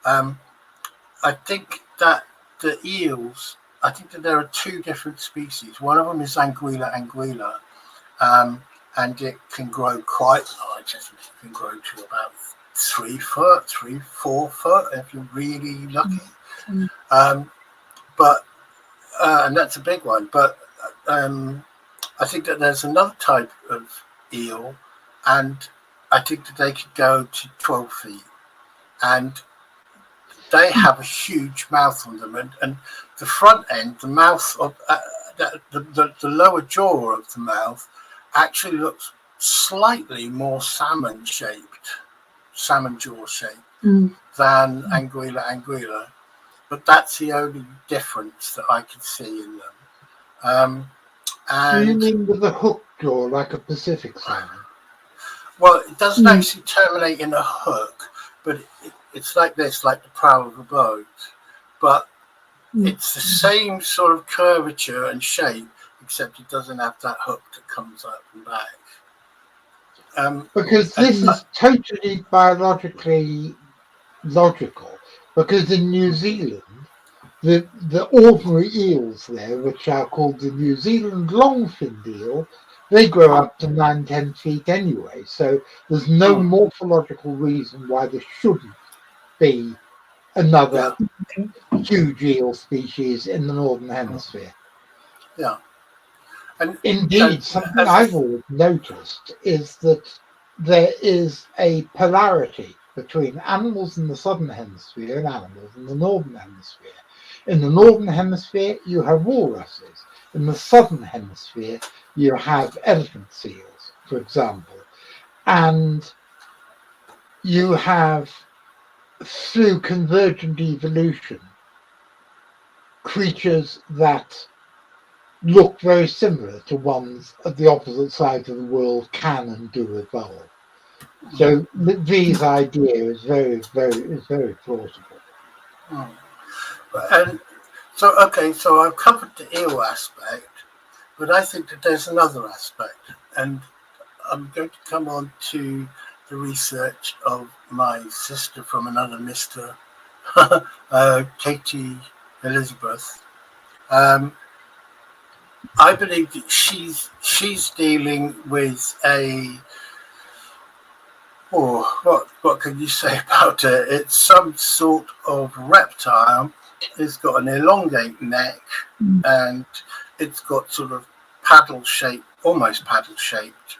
D: I think that the eels, I think that there are two different species. One of them is Anguilla anguilla, and it can grow quite large. I think it can grow to about 3 foot, 4 foot if you're really lucky. But and that's a big one. But I think that there's another type of eel, and I think that they could go to 12 feet. And they have a huge mouth on them, and the front end, the mouth of the lower jaw of the mouth actually looks slightly more salmon jaw shaped than Anguilla anguilla, but that's the only difference that I can see in them.
C: Do you mean with a hook jaw like a Pacific salmon?
D: Well, it doesn't actually terminate in a hook, but it's like this, like the prow of a boat. But it's the same sort of curvature and shape, except it doesn't have that hook that comes up and back.
C: Because this is totally biologically logical. Because in New Zealand, the ordinary eels there, which are called the New Zealand long-finned eel, they grow up to 9-10 feet anyway. So there's no morphological reason why there shouldn't be another huge eel species in the Northern Hemisphere.
D: Yeah. And
C: indeed, something I've always noticed is that there is a polarity between animals in the Southern Hemisphere and animals in the Northern Hemisphere. In the Northern Hemisphere, you have walruses. In the Southern Hemisphere, you have elephant seals, for example. And you have, through convergent evolution, creatures that look very similar to ones at the opposite side of the world can and do evolve. So these idea is very plausible.
D: And so, okay, so I've covered the eel aspect, but I think that there's another aspect, and I'm going to come on to the research of my sister from another mister, Katie Elizabeth. I believe that she's dealing with a, what can you say about it? It's some sort of reptile. It's got an elongate neck, and it's got sort of almost paddle-shaped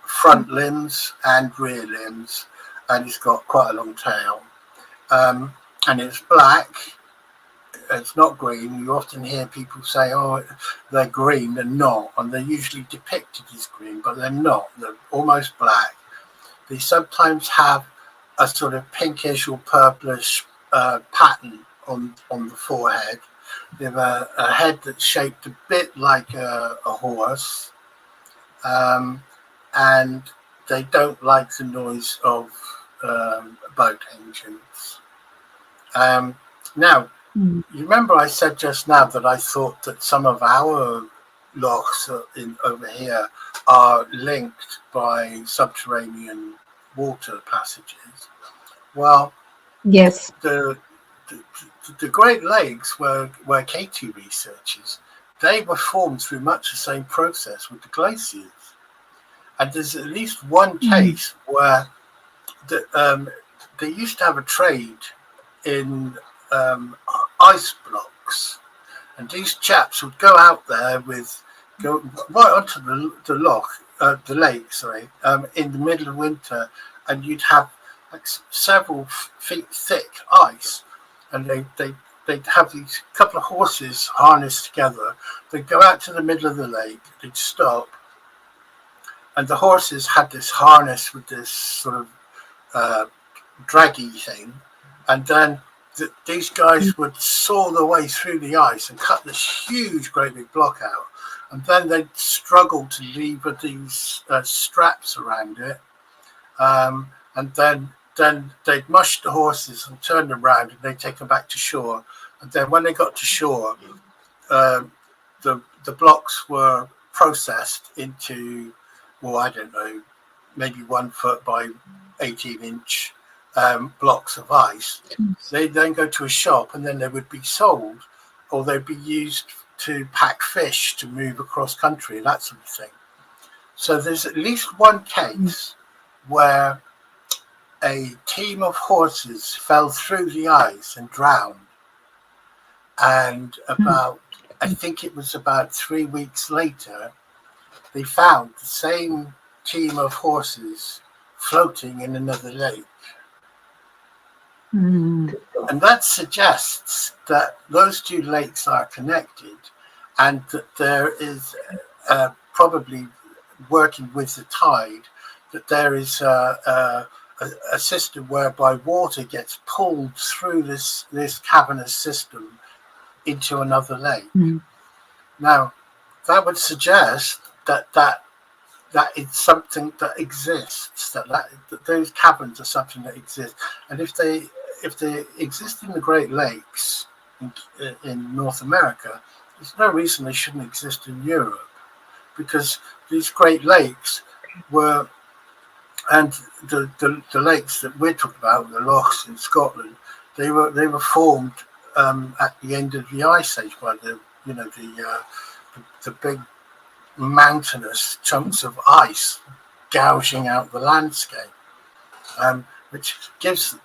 D: front limbs and rear limbs, and it's got quite a long tail. And it's black. It's not green. You often hear people say, oh, they're green. They're not, and they're usually depicted as green, but they're not. They're almost black. They sometimes have a sort of pinkish or purplish pattern on the forehead. They have a head that's shaped a bit like a horse, and they don't like the noise of boat engines. Now, you remember I said just now that I thought that some of our lochs over here are linked by subterranean water passages. Well,
B: Yes.
D: the Great Lakes, where Katie researches, they were formed through much the same process with the glaciers. And there's at least one case where they used to have a trade in ice blocks, and these chaps would go out there go right onto the lake, in the middle of winter, and you'd have like several feet thick ice, and they'd have these couple of horses harnessed together. They'd go out to the middle of the lake, they'd stop, and the horses had this harness with this sort of draggy thing, and then these guys would saw their way through the ice and cut this huge, great big block out, and then they'd struggle to lever these straps around it, and then they'd mush the horses and turn them around, and they'd take them back to shore. And then when they got to shore, the blocks were processed into, well, I don't know, maybe 1 foot by 18-inch blocks of ice. They'd then go to a shop, and then they would be sold, or they'd be used to pack fish to move across country, that sort of thing. So there's at least one case where a team of horses fell through the ice and drowned, and I think it was about 3 weeks later, they found the same team of horses floating in another lake. And that suggests that those two lakes are connected, and that there is probably working with the tide, that there is a system whereby water gets pulled through this cavernous system into another lake. Now, that would suggest that is something that exists, that those caverns are something that exists. And if they exist in the Great Lakes in North America, there's no reason they shouldn't exist in Europe, because these Great Lakes were, and the lakes that we're talking about, the lochs in Scotland, they were formed at the end of the Ice Age by the big mountainous chunks of ice gouging out the landscape, which gives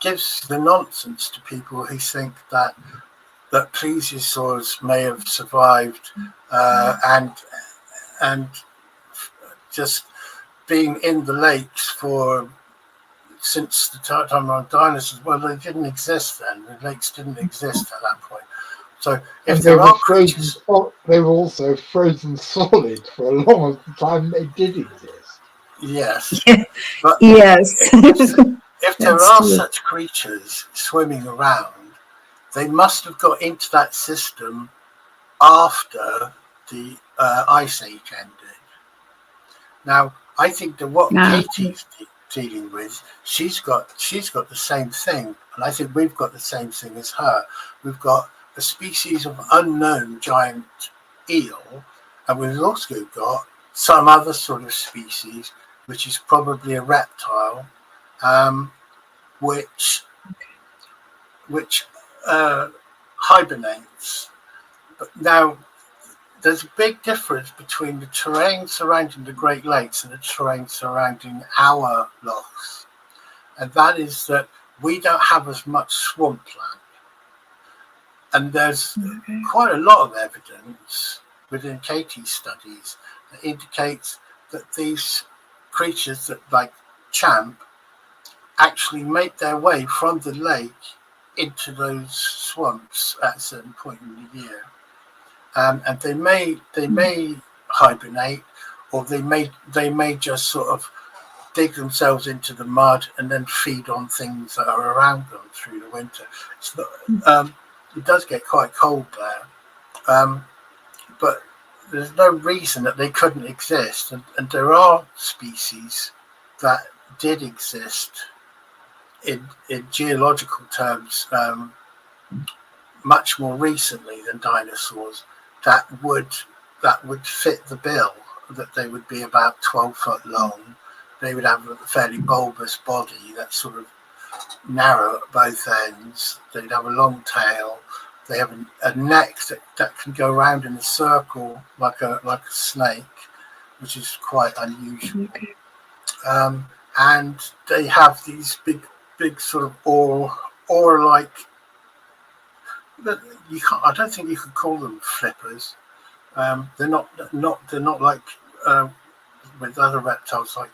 D: the nonsense to people who think that plesiosaurs may have survived and just being in the lakes since the time of dinosaurs. Well, they didn't exist then. The lakes didn't exist at that point. So if there are creatures,
C: they were also frozen solid for a long time. They did exist.
D: Yes, but
B: yes.
D: if there are such creatures swimming around, they must have got into that system after the Ice Age ended. Now, I think that what Katie's dealing with, she's got the same thing, and I think we've got the same thing as her. We've got a species of unknown giant eel, and we've also got some other sort of species, which is probably a reptile, which hibernates. But now, there's a big difference between the terrain surrounding the Great Lakes and the terrain surrounding our lochs, and that is that we don't have as much swampland. And there's quite a lot of evidence within Katie's studies that indicates that these creatures that, like champ, actually make their way from the lake into those swamps at a certain point in the year. And they may hibernate, or they may just sort of dig themselves into the mud and then feed on things that are around them through the winter. It's not, it does get quite cold there, but there's no reason that they couldn't exist. And there are species that did exist in geological terms, much more recently than dinosaurs, that would fit the bill. That they would be about 12 foot long. They would have a fairly bulbous body that's sort of narrow at both ends. They'd have a long tail. They have a neck that can go around in a circle like a snake, which is quite unusual.
B: Okay.
D: And they have these big sort of oar-like. You can't. I don't think you could call them flippers. They're not like with other reptiles like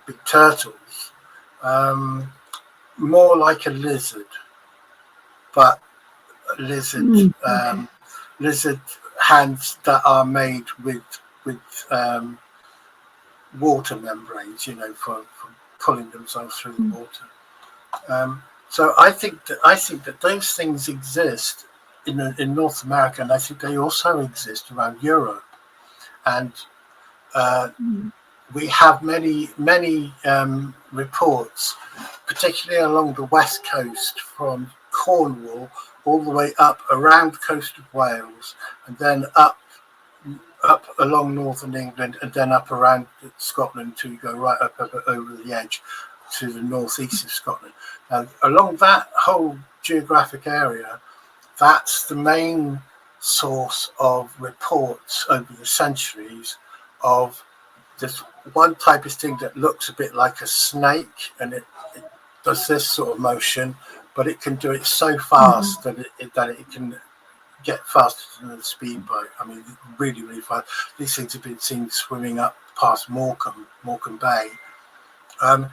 D: big turtles. More like a lizard, but lizard hands that are made with water membranes, for pulling themselves through the water. So I think that those things exist in North America, and I think they also exist around Europe. And we have many reports, particularly along the west coast, from Cornwall all the way up around the coast of Wales, and then up along northern England, and then up around Scotland to go right up over the edge to the northeast of Scotland. And along that whole geographic area, that's the main source of reports over the centuries of this one type of thing that looks a bit like a snake, and it does this sort of motion, but it can do it so fast that it can get faster than a speedboat. I mean, really, really fast. These things have been seen swimming up past Morecambe Bay. And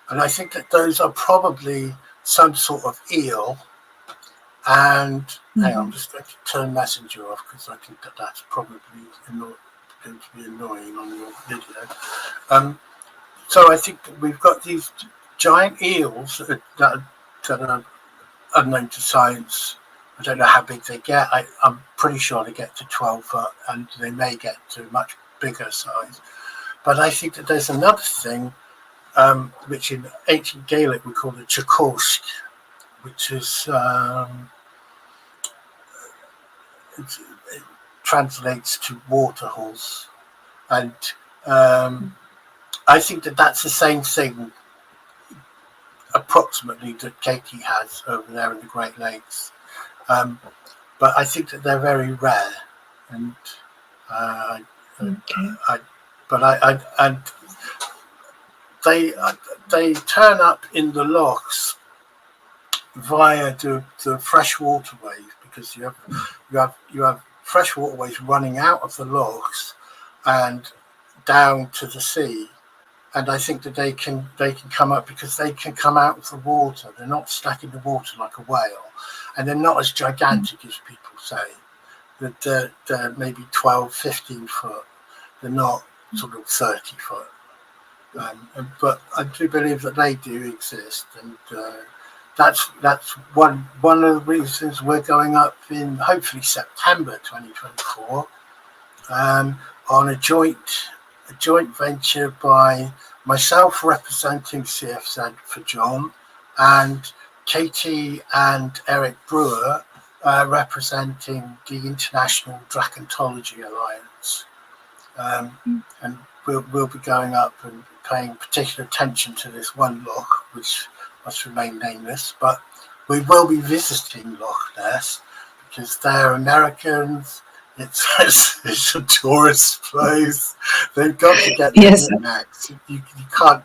D: I think that those are probably some sort of eel. And hang on, I'm just going to turn Messenger off because I think that's probably going to be annoying on your video. So I think that we've got these giant eels that are unknown to science. I don't know how big they get. I'm pretty sure they get to 12 foot, and they may get to much bigger size. But I think that there's another thing, which in ancient Gaelic we call the Chakosht, which is it translates to waterholes, and I think that that's the same thing approximately that Katie has over there in the Great Lakes, but I think that they're very rare, and they turn up in the lochs via the fresh waterways, because you have fresh waterways running out of the lochs and down to the sea. And I think that they can come up because they can come out of the water. They're not stuck in the water like a whale, and they're not as gigantic as people say. That they're maybe 12, 15 foot. They're not sort of 30 foot. But I do believe that they do exist, and that's one of the reasons we're going up in hopefully September 2024 on a joint venture by myself representing CFZ for John, and Katie and Eric Brewer representing the International Dracontology Alliance. And we'll be going up and paying particular attention to this one loch, which must remain nameless, but we will be visiting Loch Ness because they're Americans. It's a tourist place. They've got to get the knickknacks. You can't,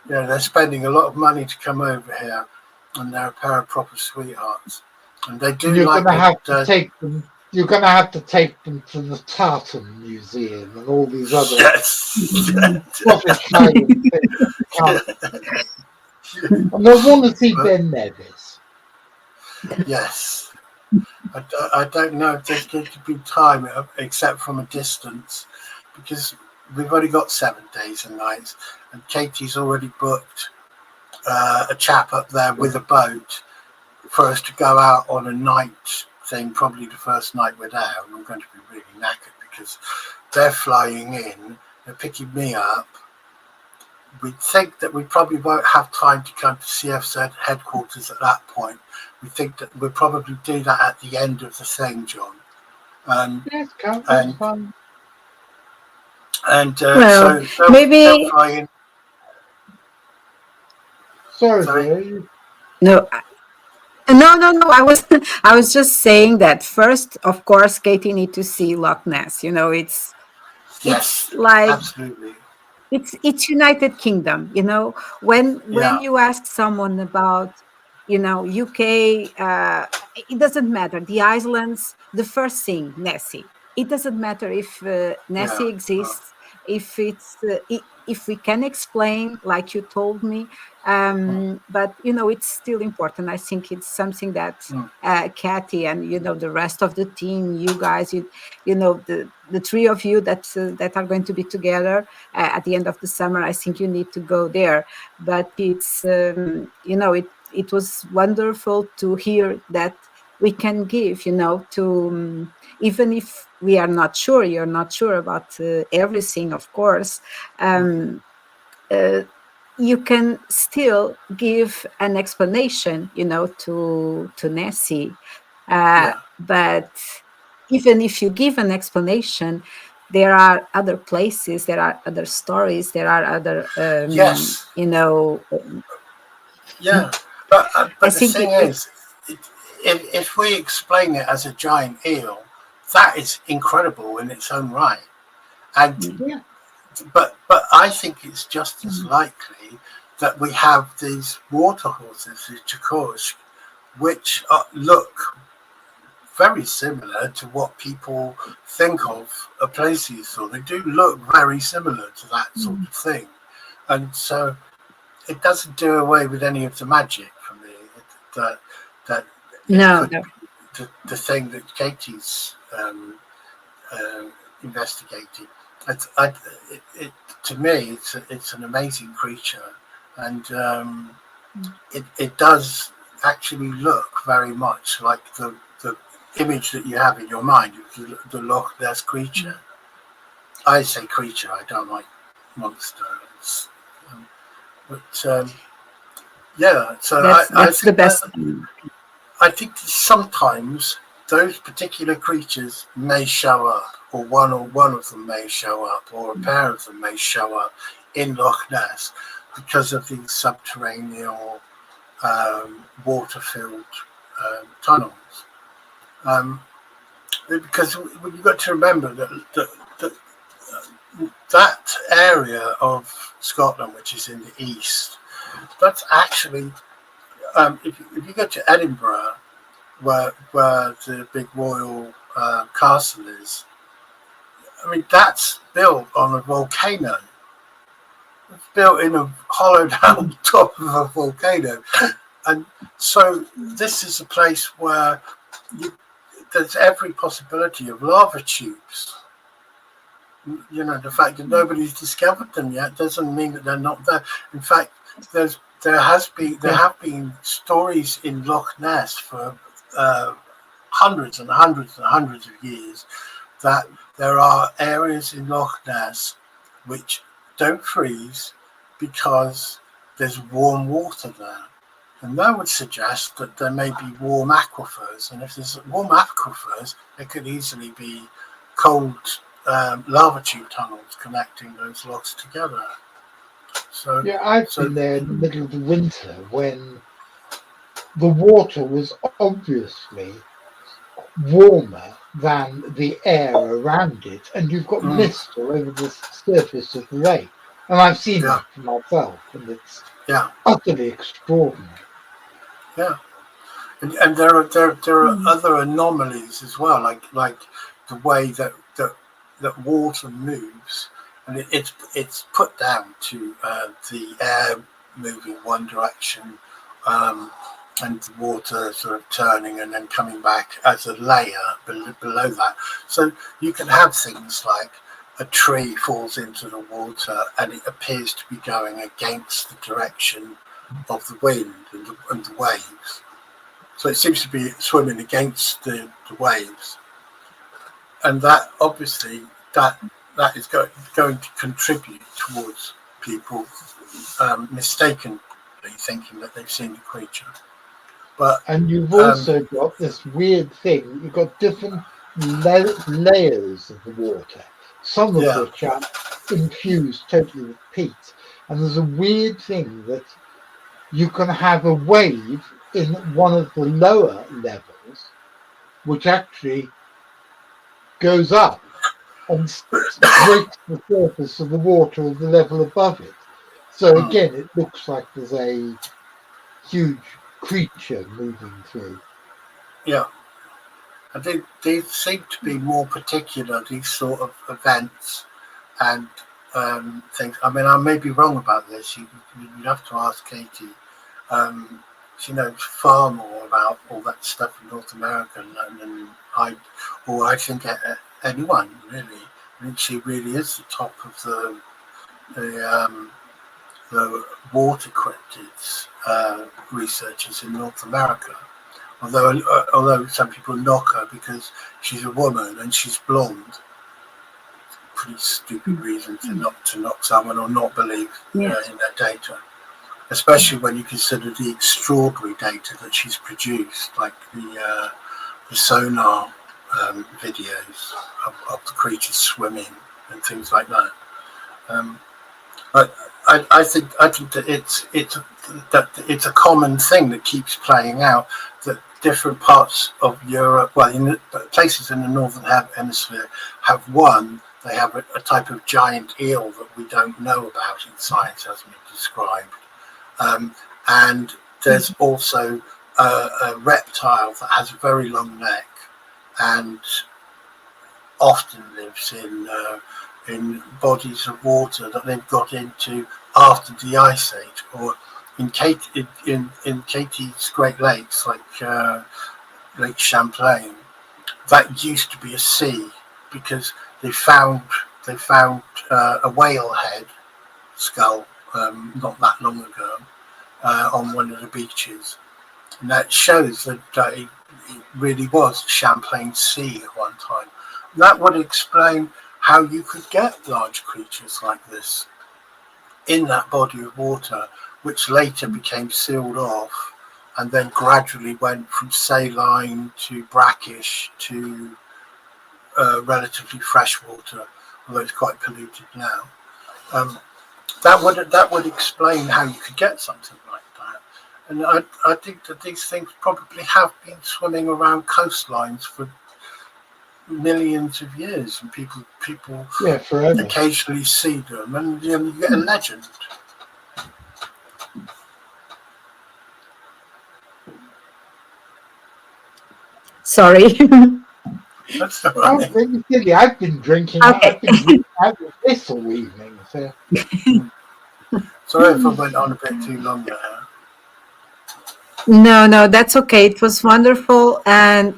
D: they're spending a lot of money to come over here, and they're a pair of proper sweethearts. And they do. You're going to have to take them.
C: You're going to have to take them to the Tartan Museum and all these other.
D: Yes.
C: And they want to see Ben Nevis.
D: Yes. I don't know if there's going to be time except from a distance, because we've only got 7 days and nights, and Katie's already booked a chap up there with a boat for us to go out on a night thing. Probably the first night we're there, and I'm going to be really knackered because they're flying in, they're picking me up, we think that we probably won't have time to come to CFZ headquarters at that point. We think that we'll probably do that at the end of the thing, John.
C: Yes, that's
D: And
C: fun.
B: Well,
D: so
B: maybe
D: they'll fly in.
C: Sorry,
D: Sorry.
C: dear.
B: no. No. I was just saying that first, of course, Katie need to see Loch Ness. You know, it's
D: Yes,
B: like
D: absolutely.
B: it's United Kingdom. You know, when
D: Yeah,
B: you ask someone about, you know, UK, it doesn't matter. The islands, the first thing, Nessie. It doesn't matter if
D: yeah.
B: Nessie exists, if it's if we can explain, like you told me. But you know, it's still important. I think it's something that
D: Mm.
B: Kathy and you know the rest of the team, you guys, you know the three of you that are going to be together at the end of the summer. I think you need to go there. But it's you know it was wonderful to hear that we can give, you know, to even if we are not sure, you're not sure about everything, of course. Um, uh, you can still give an explanation, you know, to Nessie.
D: Yeah.
B: But even if you give an explanation, there are other places, there are other stories, there are other,
D: Yes.
B: you know.
D: Yeah.
B: I
D: But the
B: think
D: thing is, it, if we explain it as a giant eel, that is incredible in its own right. And
C: Yeah.
D: but I think it's just as likely that we have these water horses, the Chikosh, which look very similar to what people think of a plesiosaur. They do look very similar to that sort of thing, and so it doesn't do away with any of the magic for me. That that it
B: no,
D: could
B: no.
D: be the thing that Katie's investigating. To me, it's an amazing creature, and it does actually look very much like the image that you have in your mind, the Loch Ness creature. I say creature, I don't like monster. Um, but yeah, so I
B: That's the
D: think
B: best.
D: I think sometimes those particular creatures may show up, or one of them may show up, or a pair of them may show up in Loch Ness because of these subterranean water-filled tunnels. Because you've got to remember that area of Scotland, which is in the east, that's actually, if you go to Edinburgh, where the big royal castle is, I mean, that's built on a volcano. It's built in a hollowed out top of a volcano. And so this is a place where there's every possibility of lava tubes. You know, the fact that nobody's discovered them yet doesn't mean that they're not there. In fact, there have been stories in Loch Ness for hundreds and hundreds and hundreds of years that there are areas in Loch Ness which don't freeze because there's warm water there. And that would suggest that there may be warm aquifers. And if there's warm aquifers, there could easily be cold lava tube tunnels connecting those lochs together. So
C: Yeah, I've been there in the middle of the winter when the water was obviously warmer than the air around it, and you've got mist all over the surface of the lake. And I've seen
D: yeah,
C: that for myself, and it's
D: yeah,
C: utterly extraordinary.
D: yeah. And there are other anomalies as well, like the way that water moves, and it's put down to the air moving one direction, and the water sort of turning and then coming back as a layer below that. So you can have things like a tree falls into the water and it appears to be going against the direction of the wind and the waves. So it seems to be swimming against the waves. And that obviously that is going to contribute towards people mistakenly thinking that they've seen the creature. But
C: and you've also got this weird thing. You've got different layers of the water, some of which are infused totally with peat. And there's a weird thing that you can have a wave in one of the lower levels, which actually goes up and breaks the surface of the water at the level above it. So again, it looks like there's a huge creature moving through.
D: Yeah, I think they seem to be more particular, these sort of events and things. I mean, I may be wrong about this. You'd have to ask Katie. She knows far more about all that stuff in North America than I think anyone really. I think she really is the top of the water cryptids researchers in North America. Although some people knock her because she's a woman and she's blonde, pretty stupid reason to knock someone or not believe in their data. Especially when you consider the extraordinary data that she's produced, like the sonar videos of the creatures swimming and things like that. I think that it's a common thing that keeps playing out, that different parts of Europe, well, in the places in the northern hemisphere, have they have a type of giant eel that we don't know about in science, as been described. And there's also a reptile that has a very long neck and often lives in bodies of water that they've got into after the Ice Age, or in Katie's Great Lakes, like Lake Champlain. That used to be a sea because they found a whale head skull not that long ago on one of the beaches, and that shows that it really was Champlain Sea at one time. And that would explain how you could get large creatures like this in that body of water, which later became sealed off and then gradually went from saline to brackish to relatively fresh water, although it's quite polluted now. That would explain how you could get something like that. And I think that these things probably have been swimming around coastlines for millions of years, and people
C: forever.
D: Occasionally see them, and you get a legend.
B: Sorry.
D: That's all right.
C: I've been drinking.
B: Okay.
C: I've been drinking out of this all evening. So.
D: Sorry if I went on a bit too long there.
B: No, that's okay. It was wonderful, and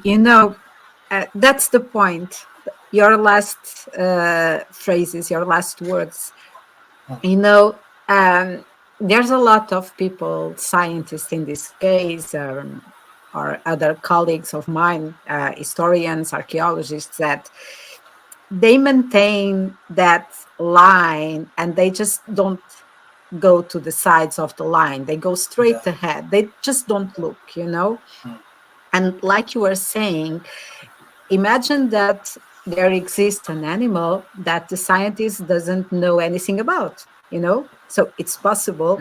B: that's the point. Your last phrases, your last words. There's a lot of people, scientists in this case, or other colleagues of mine, historians, archaeologists, that they maintain that line and they just don't go to the sides of the line. They go straight ahead. They just don't look, And like you were saying, imagine that there exists an animal that the scientist doesn't know anything about, So it's possible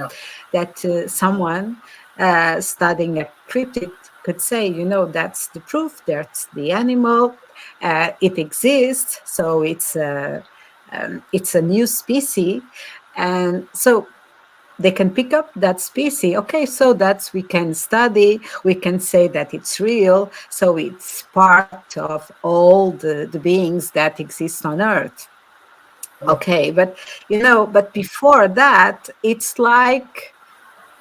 B: that someone studying a cryptid could say, that's the proof, that's the animal, it exists, so it's a new species, and so they can pick up that species. Okay, so we can study, we can say that it's real, so it's part of all the beings that exist on Earth. Okay, but before that, it's like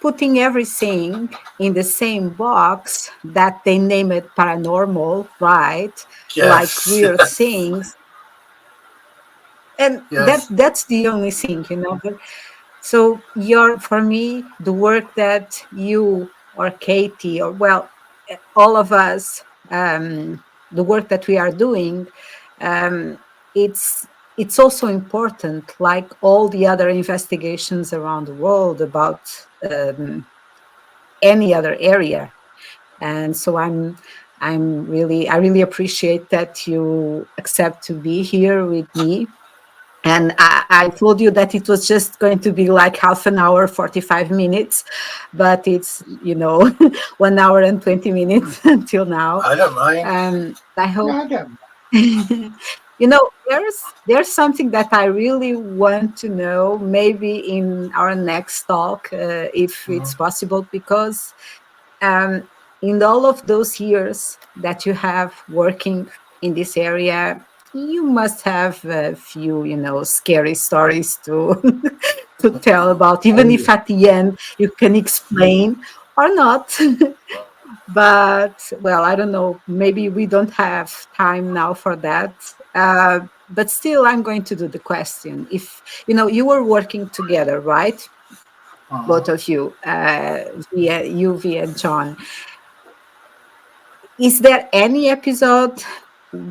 B: putting everything in the same box that they name it paranormal, right? Like weird things. And that's the only thing, But so for me, the work that you or Katie or all of us, the work that we are doing, it's it's also important, like all the other investigations around the world about any other area. And so I really appreciate that you accept to be here with me. And I told you that it was just going to be like half an hour, 45 minutes, but it's, 1 hour and 20 minutes until now.
D: I don't mind.
B: And I hope,
C: No, I don't.
B: there's something that I really want to know, maybe in our next talk, if it's possible, because in all of those years that you have working in this area, you must have a few, scary stories to to tell about, even if at the end you can explain or not. But, well, I don't know, maybe we don't have time now for that. But still, I'm going to do the question. If, you were working together, right? Both of you, via John. Is there any episode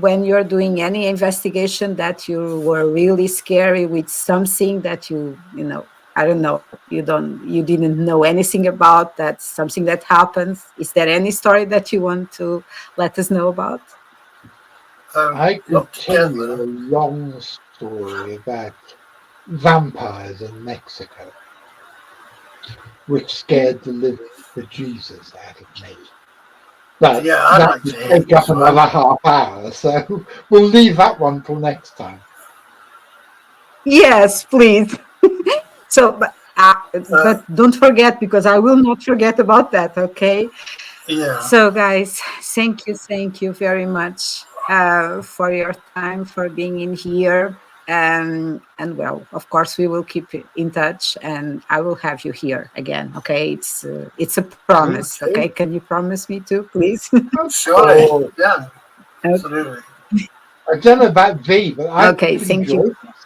B: when you're doing any investigation that you were really scary with something that I don't know, you didn't know anything about, that's something that happens? Is there any story that you want to let us know about?
C: I could
D: Not
C: tell you
D: together.
C: a long story about vampires in Mexico, which scared the living bejesus out of me. But
D: Yeah, I'd
C: that
D: like
C: would
D: to hear
C: take up
D: this one.
C: another half hour, so we'll leave that one till next time.
B: Yes, please. So, but don't forget, because I will not forget about that, okay?
D: Yeah.
B: So, guys, thank you very much for your time, for being in here. And well, of course, we will keep in touch, and I will have you here again. Okay, it's a promise. Okay, can you promise me to, please?
D: Surely.
C: Oh,
D: Yeah. Absolutely.
C: I don't know about V, but I
B: Okay,
C: could
B: thank you.
C: enjoy this.